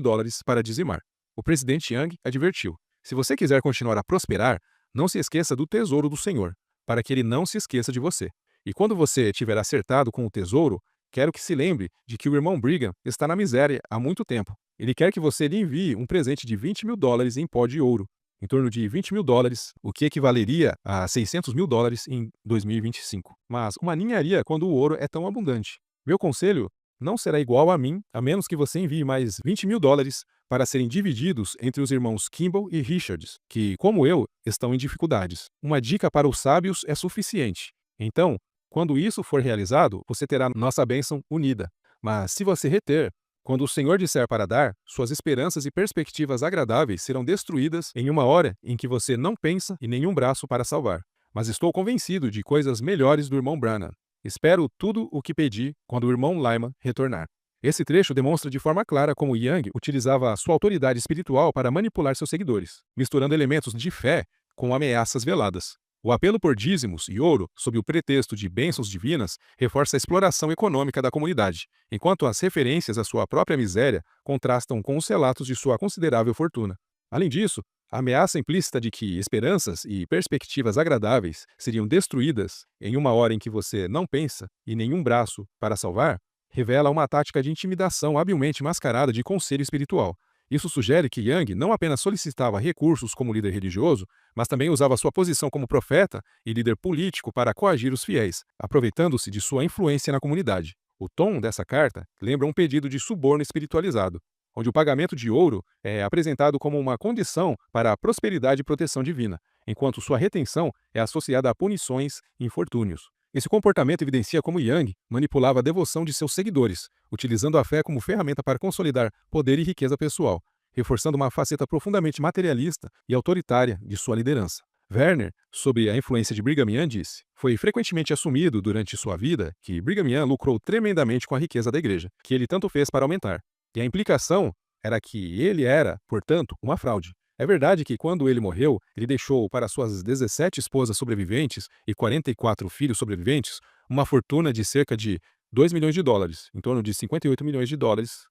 B: para dizimar. O presidente Young advertiu: se você quiser continuar a prosperar, não se esqueça do tesouro do Senhor, para que ele não se esqueça de você. E quando você tiver acertado com o tesouro, quero que se lembre de que o irmão Brigham está na miséria há muito tempo. Ele quer que você lhe envie um presente de $20.000 em pó de ouro, em torno de $20.000, o que equivaleria a $600.000 em 2025. Mas uma ninharia quando o ouro é tão abundante. Meu conselho não será igual a mim, a menos que você envie mais $20.000 para serem divididos entre os irmãos Kimball e Richards, que, como eu, estão em dificuldades. Uma dica para os sábios é suficiente. Então, quando isso for realizado, você terá nossa bênção unida. Mas se você reter, quando o Senhor disser para dar, suas esperanças e perspectivas agradáveis serão destruídas em uma hora em que você não pensa e nenhum braço para salvar. Mas estou convencido de coisas melhores do irmão Branham. Espero tudo o que pedi quando o irmão Lyman retornar. Esse trecho demonstra de forma clara como Young utilizava a sua autoridade espiritual para manipular seus seguidores, misturando elementos de fé com ameaças veladas. O apelo por dízimos e ouro, sob o pretexto de bênçãos divinas, reforça a exploração econômica da comunidade, enquanto as referências à sua própria miséria contrastam com os relatos de sua considerável fortuna. Além disso, a ameaça implícita de que esperanças e perspectivas agradáveis seriam destruídas em uma hora em que você não pensa e nenhum braço para salvar, revela uma tática de intimidação habilmente mascarada de conselho espiritual. Isso sugere que Young não apenas solicitava recursos como líder religioso, mas também usava sua posição como profeta e líder político para coagir os fiéis, aproveitando-se de sua influência na comunidade. O tom dessa carta lembra um pedido de suborno espiritualizado, onde o pagamento de ouro é apresentado como uma condição para a prosperidade e proteção divina, enquanto sua retenção é associada a punições e infortúnios. Esse comportamento evidencia como Young manipulava a devoção de seus seguidores, utilizando a fé como ferramenta para consolidar poder e riqueza pessoal, reforçando uma faceta profundamente materialista e autoritária de sua liderança. Werner, sob a influência de Brigham Young, disse: foi frequentemente assumido durante sua vida que Brigham Young lucrou tremendamente com a riqueza da igreja, que ele tanto fez para aumentar. E a implicação era que ele era, portanto, uma fraude. É verdade que, quando ele morreu, ele deixou para suas 17 esposas sobreviventes e 44 filhos sobreviventes uma fortuna de cerca de $2 milhões, em torno de $58 milhões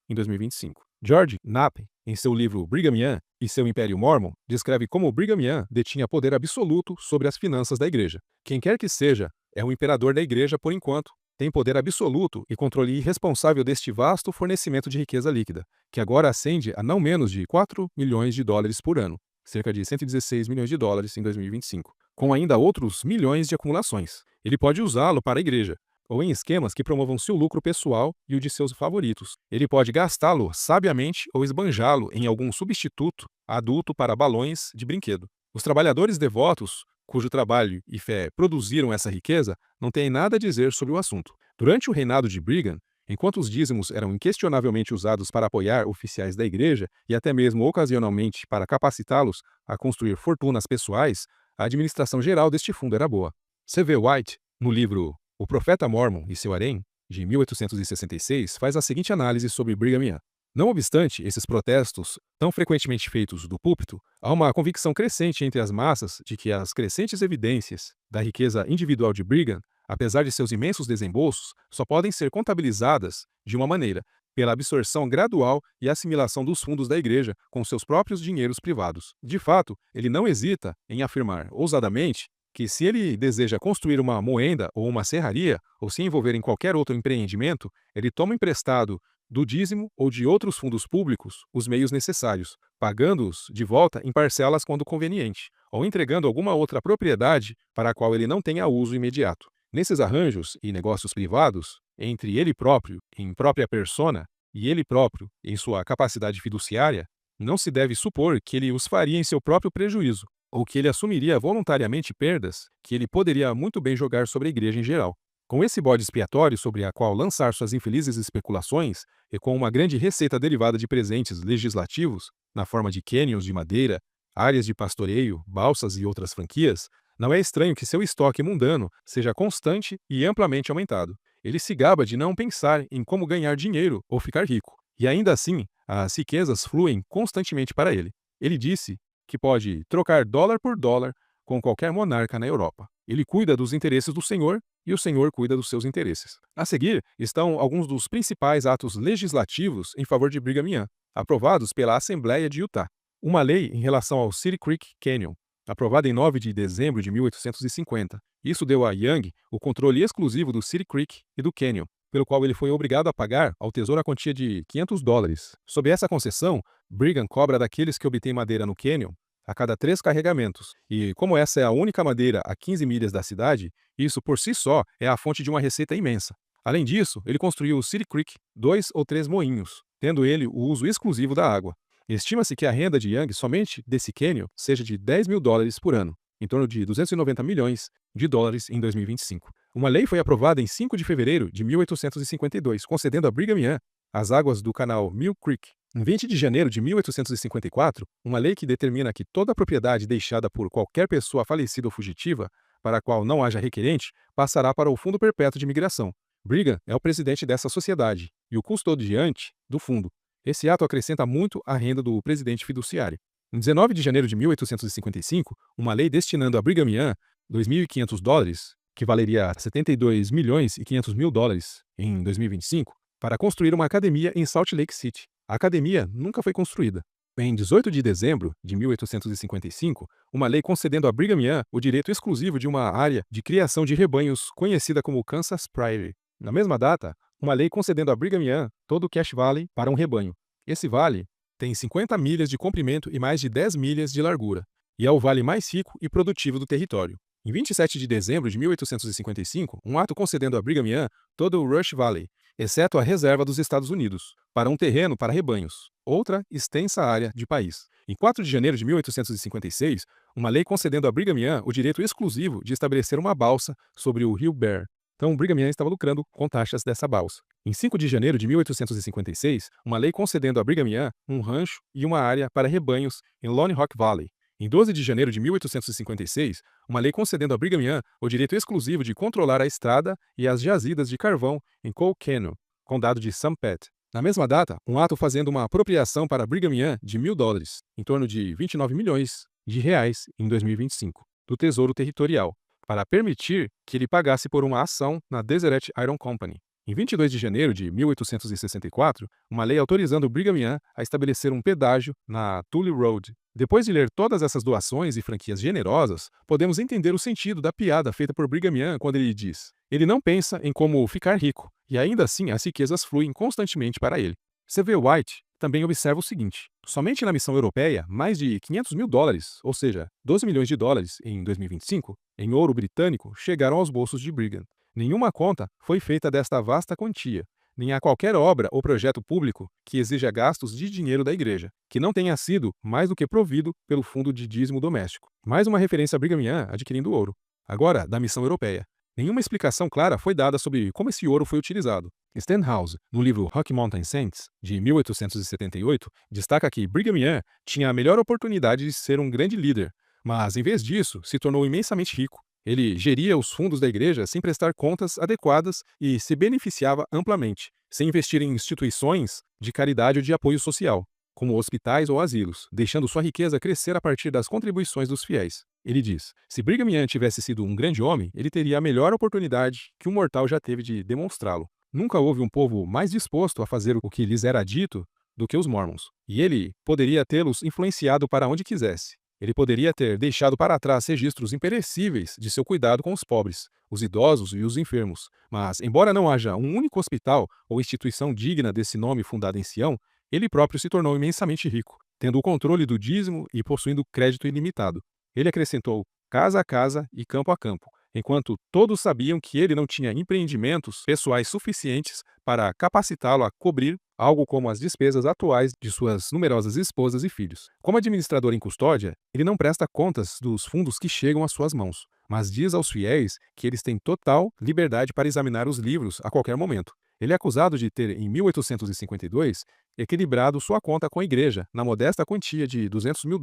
B: em 2025. George Knapp, em seu livro Brigham Young e seu Império Mórmon, descreve como Brigham Young detinha poder absoluto sobre as finanças da igreja. Quem quer que seja, é um imperador da igreja por enquanto, tem poder absoluto e controle irresponsável deste vasto fornecimento de riqueza líquida, que agora ascende a não menos de $4 milhões por ano, cerca de $116 milhões em 2025, com ainda outros milhões de acumulações. Ele pode usá-lo para a igreja, ou em esquemas que promovam seu lucro pessoal e o de seus favoritos. Ele pode gastá-lo sabiamente ou esbanjá-lo em algum substituto adulto para balões de brinquedo. Os trabalhadores devotos, cujo trabalho e fé produziram essa riqueza, não têm nada a dizer sobre o assunto. Durante o reinado de Brigham, enquanto os dízimos eram inquestionavelmente usados para apoiar oficiais da igreja e até mesmo ocasionalmente para capacitá-los a construir fortunas pessoais, a administração geral deste fundo era boa. C.V. White, no livro O Profeta Mormon e seu Harém, de 1866, faz a seguinte análise sobre Brigham Young. Não obstante esses protestos tão frequentemente feitos do púlpito, há uma convicção crescente entre as massas de que as crescentes evidências da riqueza individual de Brigham, apesar de seus imensos desembolsos, só podem ser contabilizadas de uma maneira: pela absorção gradual e assimilação dos fundos da igreja com seus próprios dinheiros privados. De fato, ele não hesita em afirmar ousadamente que, se ele deseja construir uma moenda ou uma serraria, ou se envolver em qualquer outro empreendimento, ele toma emprestado do dízimo ou de outros fundos públicos os meios necessários, pagando-os de volta em parcelas quando conveniente, ou entregando alguma outra propriedade para a qual ele não tenha uso imediato. Nesses arranjos e negócios privados, entre ele próprio, em própria persona, e ele próprio, em sua capacidade fiduciária, não se deve supor que ele os faria em seu próprio prejuízo, ou que ele assumiria voluntariamente perdas que ele poderia muito bem jogar sobre a igreja em geral. Com esse bode expiatório sobre a qual lançar suas infelizes especulações, e com uma grande receita derivada de presentes legislativos, na forma de cânions de madeira, áreas de pastoreio, balsas e outras franquias, não é estranho que seu estoque mundano seja constante e amplamente aumentado. Ele se gaba de não pensar em como ganhar dinheiro ou ficar rico, e ainda assim, as riquezas fluem constantemente para ele. Ele disse que pode trocar dólar por dólar com qualquer monarca na Europa. Ele cuida dos interesses do Senhor e o Senhor cuida dos seus interesses. A seguir estão alguns dos principais atos legislativos em favor de Brigham Young, aprovados pela Assembleia de Utah. Uma lei em relação ao City Creek Canyon, aprovada em 9 de dezembro de 1850. Isso deu a Young o controle exclusivo do City Creek e do Canyon, pelo qual ele foi obrigado a pagar ao tesouro a quantia de $500. Sob essa concessão, Brigham cobra daqueles que obtêm madeira no Canyon a cada 3 carregamentos. E como essa é a única madeira a 15 milhas da cidade, isso por si só é a fonte de uma receita imensa. Além disso, ele construiu o City Creek 2 ou 3 moinhos, tendo ele o uso exclusivo da água. Estima-se que a renda de Young somente desse Canyon seja de $10.000 por ano, em torno de 290 milhões de dólares em 2025. Uma lei foi aprovada em 5 de fevereiro de 1852, concedendo a Brigham Young as águas do canal Mill Creek. Em 20 de janeiro de 1854, uma lei que determina que toda propriedade deixada por qualquer pessoa falecida ou fugitiva, para a qual não haja requerente, passará para o Fundo Perpétuo de Imigração. Brigham é o presidente dessa sociedade e o custodiante do fundo. Esse ato acrescenta muito à renda do presidente fiduciário. Em 19 de janeiro de 1855, uma lei destinando a Brigham Young $2.500, que valeria 72 milhões e 500 mil dólares em 2025, para construir uma academia em Salt Lake City. A academia nunca foi construída. Em 18 de dezembro de 1855, uma lei concedendo a Brigham Young o direito exclusivo de uma área de criação de rebanhos conhecida como Kansas Prairie. Na mesma data, uma lei concedendo a Brigham Young todo o Cache Valley para um rebanho. Esse vale tem 50 milhas de comprimento e mais de 10 milhas de largura, e é o vale mais rico e produtivo do território. Em 27 de dezembro de 1855, um ato concedendo a Brigham Young todo o Rush Valley, exceto a reserva dos Estados Unidos, para um terreno para rebanhos, outra extensa área de país. Em 4 de janeiro de 1856, uma lei concedendo a Brigham Young o direito exclusivo de estabelecer uma balsa sobre o rio Bear. Então, Brigham Young estava lucrando com taxas dessa balsa. Em 5 de janeiro de 1856, uma lei concedendo a Brigham Young um rancho e uma área para rebanhos em Lone Rock Valley. Em 12 de janeiro de 1856, uma lei concedendo a Brigham Young o direito exclusivo de controlar a estrada e as jazidas de carvão em Coal Canyon, condado de Sanpete. Na mesma data, um ato fazendo uma apropriação para Brigham Young de $1.000, em torno de 29 milhões de reais em 2025, do Tesouro Territorial, para permitir que ele pagasse por uma ação na Deseret Iron Company. Em 22 de janeiro de 1864, uma lei autorizando Brigham Young a estabelecer um pedágio na Tully Road. Depois de ler todas essas doações e franquias generosas, podemos entender o sentido da piada feita por Brigham Young quando ele diz: ele não pensa em como ficar rico, e ainda assim as riquezas fluem constantemente para ele. C.V. White também observa o seguinte: somente na missão europeia, mais de 500 mil dólares, ou seja, 12 milhões de dólares em 2025, em ouro britânico, chegaram aos bolsos de Brigham. Nenhuma conta foi feita desta vasta quantia, nem há qualquer obra ou projeto público que exija gastos de dinheiro da igreja, que não tenha sido mais do que provido pelo fundo de dízimo doméstico. Mais uma referência a Brigham Young adquirindo ouro. Agora, da missão europeia. Nenhuma explicação clara foi dada sobre como esse ouro foi utilizado. Stenhouse, no livro Rocky Mountain Saints, de 1878, destaca que Brigham Young tinha a melhor oportunidade de ser um grande líder, mas, em vez disso, se tornou imensamente rico. Ele geria os fundos da igreja sem prestar contas adequadas e se beneficiava amplamente, sem investir em instituições de caridade ou de apoio social, como hospitais ou asilos, deixando sua riqueza crescer a partir das contribuições dos fiéis. Ele diz: se Brigham Young tivesse sido um grande homem, ele teria a melhor oportunidade que um mortal já teve de demonstrá-lo. Nunca houve um povo mais disposto a fazer o que lhes era dito do que os Mormons, e ele poderia tê-los influenciado para onde quisesse. Ele poderia ter deixado para trás registros imperecíveis de seu cuidado com os pobres, os idosos e os enfermos. Mas, embora não haja um único hospital ou instituição digna desse nome fundada em Sião, ele próprio se tornou imensamente rico, tendo o controle do dízimo e possuindo crédito ilimitado. Ele acrescentou casa a casa e campo a campo, enquanto todos sabiam que ele não tinha empreendimentos pessoais suficientes para capacitá-lo a cobrir algo como as despesas atuais de suas numerosas esposas e filhos. Como administrador em custódia, ele não presta contas dos fundos que chegam às suas mãos, mas diz aos fiéis que eles têm total liberdade para examinar os livros a qualquer momento. Ele é acusado de ter, em 1852, equilibrado sua conta com a igreja na modesta quantia de $200 mil,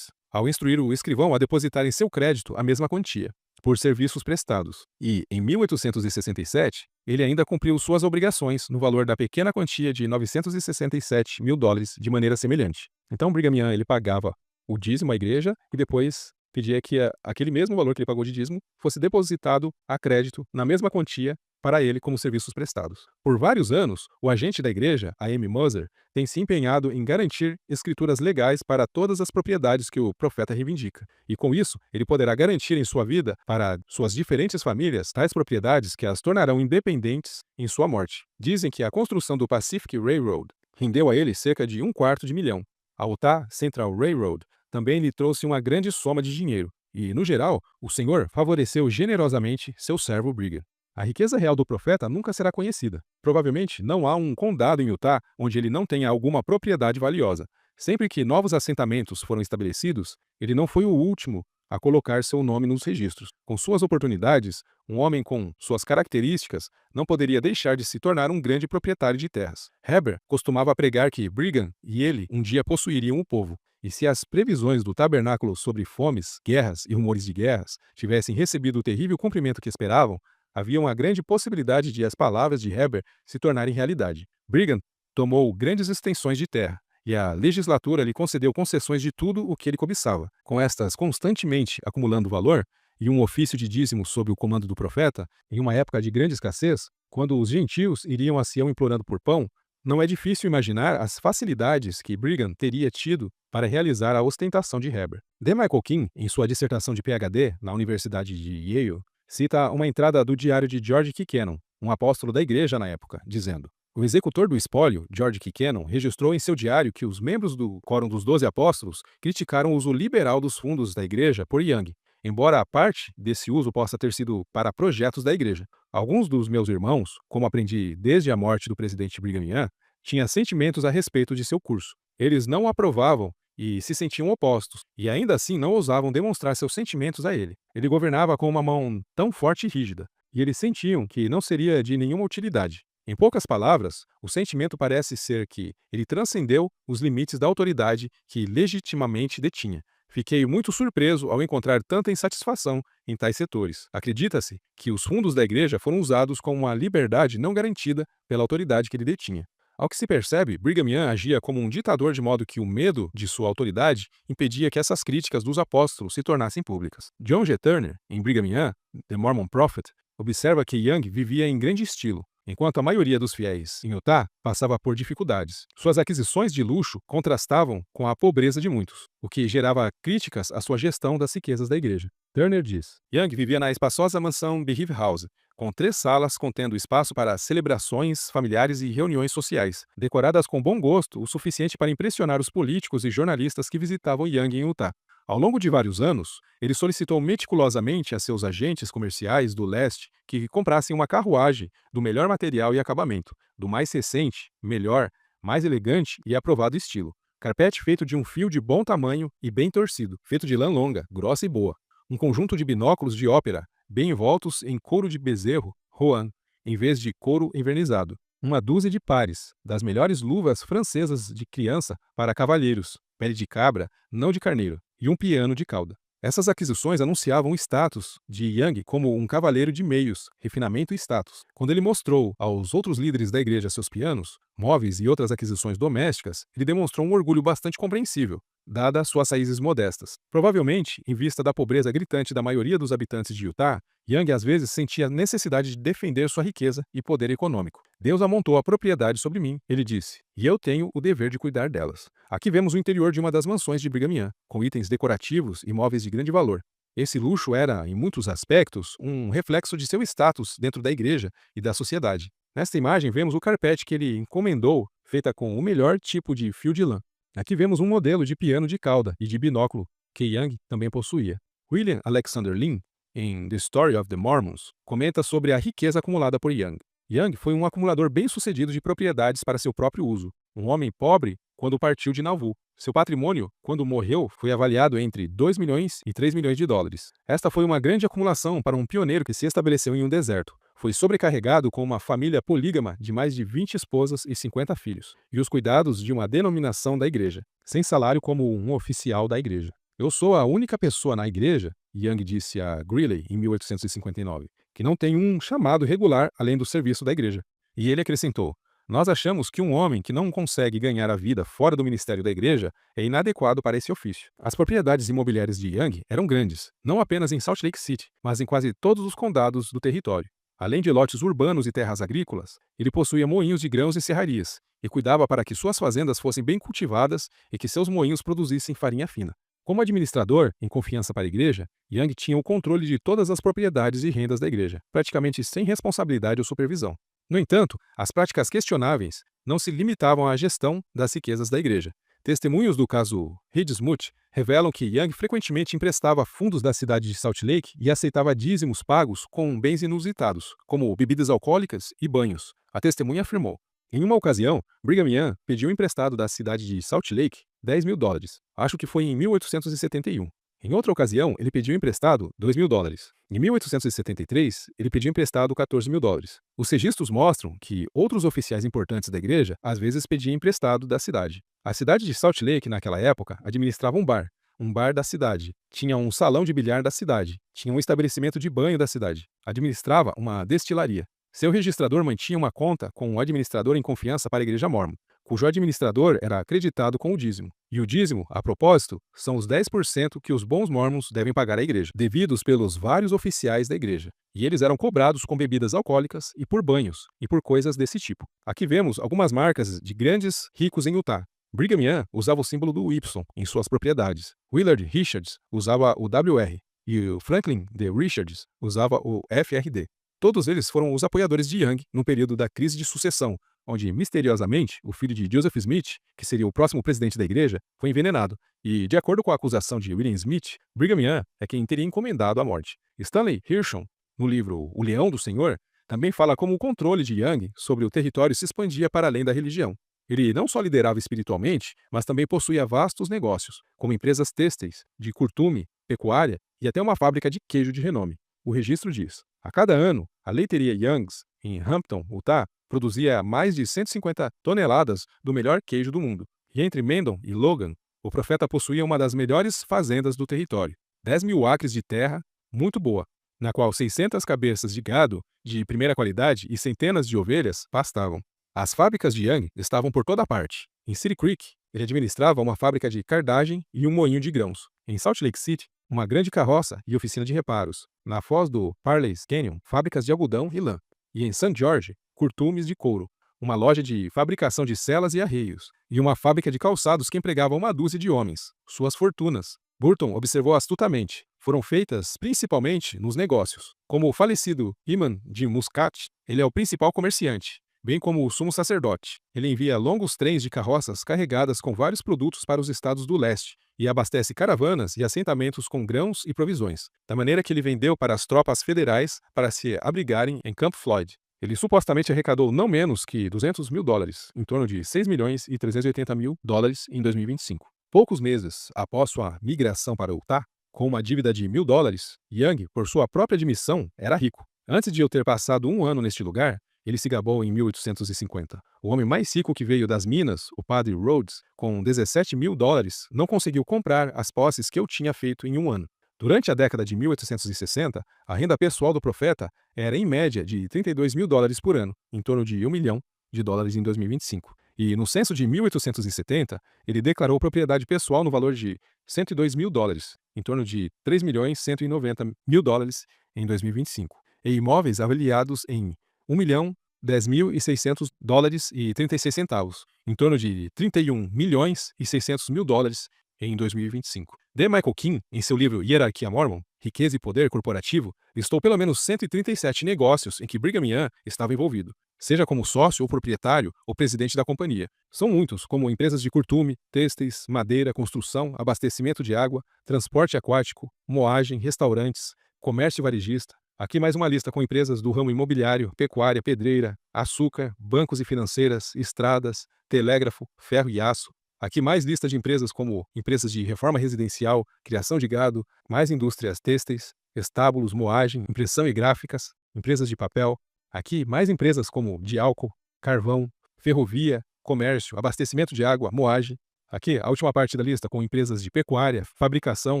B: ao instruir o escrivão a depositar em seu crédito a mesma quantia, por serviços prestados. E, em 1867, ele ainda cumpriu suas obrigações no valor da pequena quantia de $967 mil de maneira semelhante. Então, Brigham Young ele pagava o dízimo à igreja e depois pedia que aquele mesmo valor que ele pagou de dízimo fosse depositado a crédito na mesma quantia para ele como serviços prestados. Por vários anos, o agente da igreja, A.M. Moser, tem se empenhado em garantir escrituras legais para todas as propriedades que o profeta reivindica. E com isso, ele poderá garantir em sua vida para suas diferentes famílias tais propriedades que as tornarão independentes em sua morte. Dizem que a construção do Pacific Railroad rendeu a ele cerca de $250 000. A Utah Central Railroad também lhe trouxe uma grande soma de dinheiro. E, no geral, o Senhor favoreceu generosamente seu servo Brigham. A riqueza real do profeta nunca será conhecida. Provavelmente não há um condado em Utah onde ele não tenha alguma propriedade valiosa. Sempre que novos assentamentos foram estabelecidos, ele não foi o último a colocar seu nome nos registros. Com suas oportunidades, um homem com suas características não poderia deixar de se tornar um grande proprietário de terras. Heber costumava pregar que Brigham e ele um dia possuiriam o povo. E se as previsões do tabernáculo sobre fomes, guerras e rumores de guerras tivessem recebido o terrível cumprimento que esperavam, havia uma grande possibilidade de as palavras de Heber se tornarem realidade. Brigham tomou grandes extensões de terra, e a legislatura lhe concedeu concessões de tudo o que ele cobiçava. Com estas constantemente acumulando valor, e um ofício de dízimo sob o comando do profeta, em uma época de grande escassez, quando os gentios iriam a Sião implorando por pão, não é difícil imaginar as facilidades que Brigham teria tido para realizar a ostentação de Heber. D. Michael King, em sua dissertação de PhD na Universidade de Yale, cita uma entrada do diário de George K. Cannon, um apóstolo da igreja na época, dizendo: o executor do espólio, George K. Cannon, registrou em seu diário que os membros do Quórum dos 12 Apóstolos criticaram o uso liberal dos fundos da igreja por Young, embora a parte desse uso possa ter sido para projetos da igreja. Alguns dos meus irmãos, como aprendi desde a morte do presidente Brigham Young, tinham sentimentos a respeito de seu curso. Eles não o aprovavam e se sentiam opostos, e ainda assim não ousavam demonstrar seus sentimentos a ele. Ele governava com uma mão tão forte e rígida, e eles sentiam que não seria de nenhuma utilidade. Em poucas palavras, o sentimento parece ser que ele transcendeu os limites da autoridade que legitimamente detinha. Fiquei muito surpreso ao encontrar tanta insatisfação em tais setores. Acredita-se que os fundos da igreja foram usados com uma liberdade não garantida pela autoridade que ele detinha. Ao que se percebe, Brigham Young agia como um ditador de modo que o medo de sua autoridade impedia que essas críticas dos apóstolos se tornassem públicas. John G. Turner, em Brigham Young, The Mormon Prophet, observa que Young vivia em grande estilo, enquanto a maioria dos fiéis em Utah passava por dificuldades. Suas aquisições de luxo contrastavam com a pobreza de muitos, o que gerava críticas à sua gestão das riquezas da igreja. Turner diz: Young vivia na espaçosa mansão Beehive House, com 3 salas contendo espaço para celebrações familiares e reuniões sociais, decoradas com bom gosto o suficiente para impressionar os políticos e jornalistas que visitavam Young em Utah. Ao longo de vários anos, ele solicitou meticulosamente a seus agentes comerciais do leste que comprassem uma carruagem do melhor material e acabamento, do mais recente, melhor, mais elegante e aprovado estilo. Carpete feito de um fio de bom tamanho e bem torcido, feito de lã longa, grossa e boa. Um conjunto de binóculos de ópera, bem envoltos em couro de bezerro, Rohan, em vez de couro envernizado. Uma dúzia de pares, das melhores luvas francesas de criança para cavalheiros, pele de cabra, não de carneiro, e um piano de cauda. Essas aquisições anunciavam o status de Young como um cavaleiro de meios, refinamento e status. Quando ele mostrou aos outros líderes da igreja seus pianos, móveis e outras aquisições domésticas, ele demonstrou um orgulho bastante compreensível, dada suas raízes modestas. Provavelmente, em vista da pobreza gritante da maioria dos habitantes de Utah, Young às vezes sentia a necessidade de defender sua riqueza e poder econômico. Deus amontou a propriedade sobre mim, ele disse, e eu tenho o dever de cuidar delas. Aqui vemos o interior de uma das mansões de Brigham Young, com itens decorativos e móveis de grande valor. Esse luxo era, em muitos aspectos, um reflexo de seu status dentro da igreja e da sociedade. Nesta imagem vemos o carpete que ele encomendou, feita com o melhor tipo de fio de lã. Aqui vemos um modelo de piano de cauda e de binóculo que Young também possuía. William Alexander Lin, em The Story of the Mormons, comenta sobre a riqueza acumulada por Young. Young foi um acumulador bem-sucedido de propriedades para seu próprio uso, um homem pobre quando partiu de Nauvoo. Seu patrimônio, quando morreu, foi avaliado entre 2 milhões e 3 milhões de dólares. Esta foi uma grande acumulação para um pioneiro que se estabeleceu em um deserto. Foi sobrecarregado com uma família polígama de mais de 20 esposas e 50 filhos, e os cuidados de uma denominação da igreja, sem salário como um oficial da igreja. Eu sou a única pessoa na igreja, Young disse a Greeley em 1859, que não tem um chamado regular além do serviço da igreja. E ele acrescentou: nós achamos que um homem que não consegue ganhar a vida fora do ministério da igreja é inadequado para esse ofício. As propriedades imobiliárias de Young eram grandes, não apenas em Salt Lake City, mas em quase todos os condados do território. Além de lotes urbanos e terras agrícolas, ele possuía moinhos de grãos e serrarias, e cuidava para que suas fazendas fossem bem cultivadas e que seus moinhos produzissem farinha fina. Como administrador, em confiança para a igreja, Young tinha o controle de todas as propriedades e rendas da igreja, praticamente sem responsabilidade ou supervisão. No entanto, as práticas questionáveis não se limitavam à gestão das riquezas da igreja. Testemunhos do caso Reed Smoot revelam que Young frequentemente emprestava fundos da cidade de Salt Lake e aceitava dízimos pagos com bens inusitados, como bebidas alcoólicas e banhos. A testemunha afirmou: em uma ocasião, Brigham Young pediu emprestado da cidade de Salt Lake $10.000. Acho que foi em 1871. Em outra ocasião, ele pediu emprestado $2.000. Em 1873, ele pediu emprestado $14.000. Os registros mostram que outros oficiais importantes da igreja às vezes pediam emprestado da cidade. A cidade de Salt Lake, naquela época, administrava um bar da cidade, tinha um salão de bilhar da cidade, tinha um estabelecimento de banho da cidade, administrava uma destilaria. Seu registrador mantinha uma conta com um administrador em confiança para a igreja mórmon, cujo administrador era acreditado com o dízimo. E o dízimo, a propósito, são os 10% que os bons mórmons devem pagar à igreja, devidos pelos vários oficiais da igreja. E eles eram cobrados com bebidas alcoólicas e por banhos, e por coisas desse tipo. Aqui vemos algumas marcas de grandes ricos em Utah. Brigham Young usava o símbolo do Y em suas propriedades. Willard Richards usava o WR, e o Franklin D. Richards usava o FRD. Todos eles foram os apoiadores de Young no período da crise de sucessão, onde, misteriosamente, o filho de Joseph Smith, que seria o próximo presidente da igreja, foi envenenado, e, de acordo com a acusação de William Smith, Brigham Young é quem teria encomendado a morte. Stanley Hirschon, no livro O Leão do Senhor, também fala como o controle de Young sobre o território se expandia para além da religião. Ele não só liderava espiritualmente, mas também possuía vastos negócios, como empresas têxteis, de curtume, pecuária e até uma fábrica de queijo de renome. O registro diz: a cada ano, a leiteria Young's, em Hampton, Utah, produzia mais de 150 toneladas do melhor queijo do mundo. E entre Mendon e Logan, o profeta possuía uma das melhores fazendas do território, 10.000 acres de terra, muito boa, na qual 600 cabeças de gado de primeira qualidade e centenas de ovelhas pastavam. As fábricas de Young estavam por toda parte. Em City Creek, ele administrava uma fábrica de cardagem e um moinho de grãos. Em Salt Lake City, uma grande carroça e oficina de reparos. Na foz do Parley's Canyon, fábricas de algodão e lã. E em St. George, curtumes de couro, uma loja de fabricação de celas e arreios, e uma fábrica de calçados que empregava uma dúzia de homens. Suas fortunas, Burton observou astutamente, foram feitas principalmente nos negócios. Como o falecido Imam de Muscat, ele é o principal comerciante, bem como o sumo sacerdote. Ele envia longos trens de carroças carregadas com vários produtos para os estados do leste e abastece caravanas e assentamentos com grãos e provisões, da maneira que ele vendeu para as tropas federais para se abrigarem em Camp Floyd. Ele supostamente arrecadou não menos que $200.000, em torno de $6.380.000 em 2025. Poucos meses após sua migração para Utah, com uma dívida de $1.000, Young, por sua própria admissão, era rico. Antes de eu ter passado um ano neste lugar, ele se gabou em 1850. O homem mais rico que veio das Minas, o padre Rhodes, com $17.000, não conseguiu comprar as posses que eu tinha feito em um ano. Durante a década de 1860, a renda pessoal do profeta era em média de $32.000 por ano, em torno de $1 milhão em 2025. E no censo de 1870, ele declarou propriedade pessoal no valor de $102.000, em torno de $3.190.000 em 2025, e imóveis avaliados em $1.010.600,36, em torno de $31.600.000 em 2025. D. Michael King, em seu livro Hierarquia Mormon, Riqueza e Poder Corporativo, listou pelo menos 137 negócios em que Brigham Young estava envolvido, seja como sócio ou proprietário ou presidente da companhia. São muitos, como empresas de curtume, têxteis, madeira, construção, abastecimento de água, transporte aquático, moagem, restaurantes, comércio varejista. Aqui mais uma lista com empresas do ramo imobiliário, pecuária, pedreira, açúcar, bancos e financeiras, estradas, telégrafo, ferro e aço. Aqui mais lista de empresas como empresas de reforma residencial, criação de gado, mais indústrias têxteis, estábulos, moagem, impressão e gráficas, empresas de papel. Aqui mais empresas como de álcool, carvão, ferrovia, comércio, abastecimento de água, moagem. Aqui a última parte da lista com empresas de pecuária, fabricação,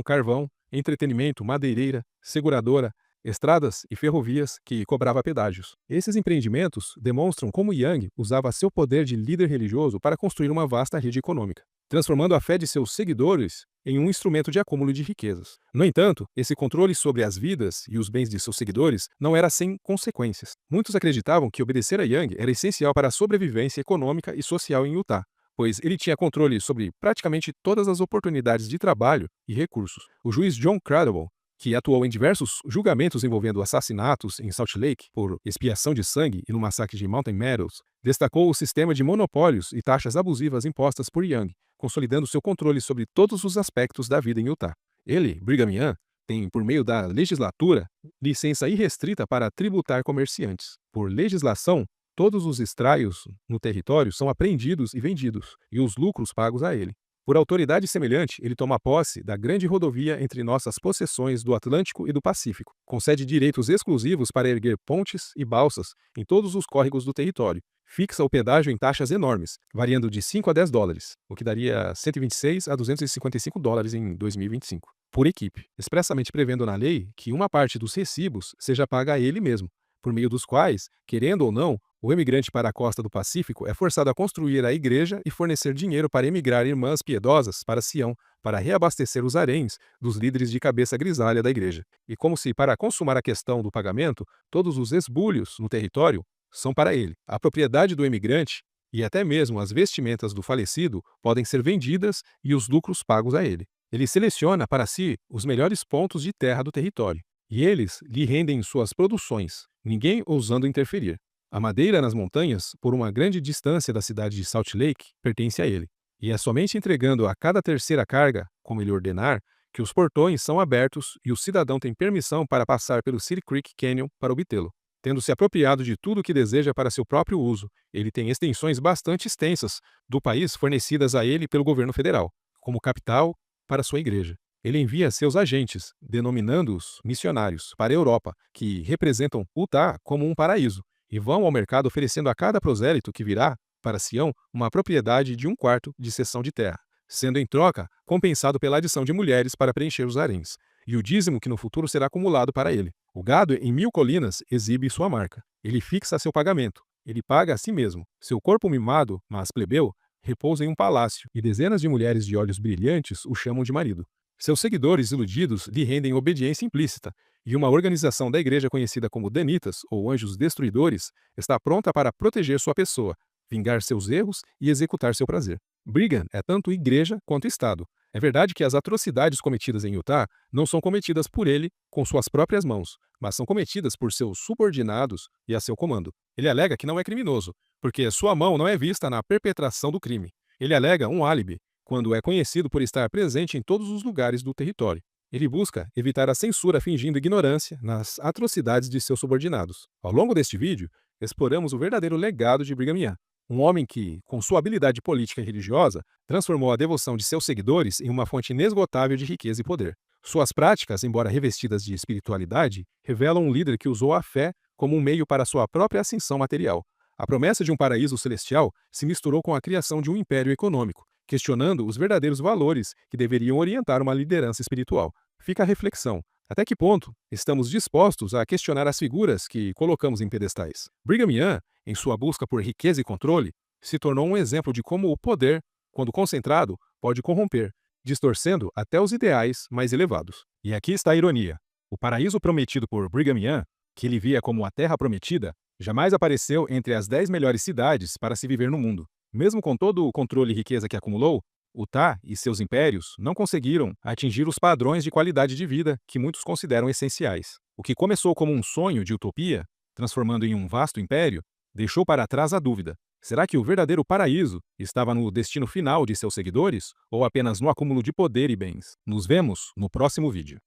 B: carvão, entretenimento, madeireira, seguradora, estradas e ferrovias que cobrava pedágios. Esses empreendimentos demonstram como Yang usava seu poder de líder religioso para construir uma vasta rede econômica, transformando a fé de seus seguidores em um instrumento de acúmulo de riquezas. No entanto, esse controle sobre as vidas e os bens de seus seguidores não era sem consequências. Muitos acreditavam que obedecer a Yang era essencial para a sobrevivência econômica e social em Utah, pois ele tinha controle sobre praticamente todas as oportunidades de trabalho e recursos. O juiz John Credible, que atuou em diversos julgamentos envolvendo assassinatos em Salt Lake por expiação de sangue e no massacre de Mountain Meadows, destacou o sistema de monopólios e taxas abusivas impostas por Young, consolidando seu controle sobre todos os aspectos da vida em Utah. Ele, Brigham Young, tem, por meio da legislatura, licença irrestrita para tributar comerciantes. Por legislação, todos os extraios no território são apreendidos e vendidos, e os lucros pagos a ele. Por autoridade semelhante, ele toma posse da grande rodovia entre nossas possessões do Atlântico e do Pacífico, concede direitos exclusivos para erguer pontes e balsas em todos os córregos do território, fixa o pedágio em taxas enormes, variando de 5 a 10 dólares, o que daria 126 a 255 dólares em 2025, por equipe, expressamente prevendo na lei que uma parte dos recibos seja paga a ele mesmo, por meio dos quais, querendo ou não, o emigrante para a costa do Pacífico é forçado a construir a igreja e fornecer dinheiro para emigrar irmãs piedosas para Sião, para reabastecer os haréns dos líderes de cabeça grisalha da igreja. E como se, para consumar a questão do pagamento, todos os esbulhos no território são para ele. A propriedade do emigrante e até mesmo as vestimentas do falecido podem ser vendidas e os lucros pagos a ele. Ele seleciona para si os melhores pontos de terra do território, e eles lhe rendem suas produções, ninguém ousando interferir. A madeira nas montanhas, por uma grande distância da cidade de Salt Lake, pertence a ele, e é somente entregando a cada terceira carga, como ele ordenar, que os portões são abertos e o cidadão tem permissão para passar pelo City Creek Canyon para obtê-lo. Tendo se apropriado de tudo o que deseja para seu próprio uso, ele tem extensões bastante extensas do país fornecidas a ele pelo governo federal, como capital para sua igreja. Ele envia seus agentes, denominando-os missionários, para a Europa, que representam Utah como um paraíso, e vão ao mercado oferecendo a cada prosélito que virá para Sião uma propriedade de 1/4 de seção de terra, sendo em troca compensado pela adição de mulheres para preencher os haréns, e o dízimo que no futuro será acumulado para ele. O gado em 1000 colinas exibe sua marca. Ele fixa seu pagamento. Ele paga a si mesmo. Seu corpo mimado, mas plebeu, repousa em um palácio, e dezenas de mulheres de olhos brilhantes o chamam de marido. Seus seguidores iludidos lhe rendem obediência implícita, e uma organização da igreja conhecida como Danitas, ou Anjos Destruidores, está pronta para proteger sua pessoa, vingar seus erros e executar seu prazer. Brigham é tanto igreja quanto Estado. É verdade que as atrocidades cometidas em Utah não são cometidas por ele com suas próprias mãos, mas são cometidas por seus subordinados e a seu comando. Ele alega que não é criminoso, porque sua mão não é vista na perpetração do crime. Ele alega um álibi, quando é conhecido por estar presente em todos os lugares do território. Ele busca evitar a censura fingindo ignorância nas atrocidades de seus subordinados. Ao longo deste vídeo, exploramos o verdadeiro legado de Brigham Young, um homem que, com sua habilidade política e religiosa, transformou a devoção de seus seguidores em uma fonte inesgotável de riqueza e poder. Suas práticas, embora revestidas de espiritualidade, revelam um líder que usou a fé como um meio para sua própria ascensão material. A promessa de um paraíso celestial se misturou com a criação de um império econômico, questionando os verdadeiros valores que deveriam orientar uma liderança espiritual. Fica a reflexão. Até que ponto estamos dispostos a questionar as figuras que colocamos em pedestais? Brigham Young, em sua busca por riqueza e controle, se tornou um exemplo de como o poder, quando concentrado, pode corromper, distorcendo até os ideais mais elevados. E aqui está a ironia. O paraíso prometido por Brigham Young, que ele via como a terra prometida, jamais apareceu entre as 10 melhores cidades para se viver no mundo. Mesmo com todo o controle e riqueza que acumulou, Utah e seus impérios não conseguiram atingir os padrões de qualidade de vida que muitos consideram essenciais. O que começou como um sonho de utopia, transformando em um vasto império, deixou para trás a dúvida: será que o verdadeiro paraíso estava no destino final de seus seguidores ou apenas no acúmulo de poder e bens? Nos vemos no próximo vídeo.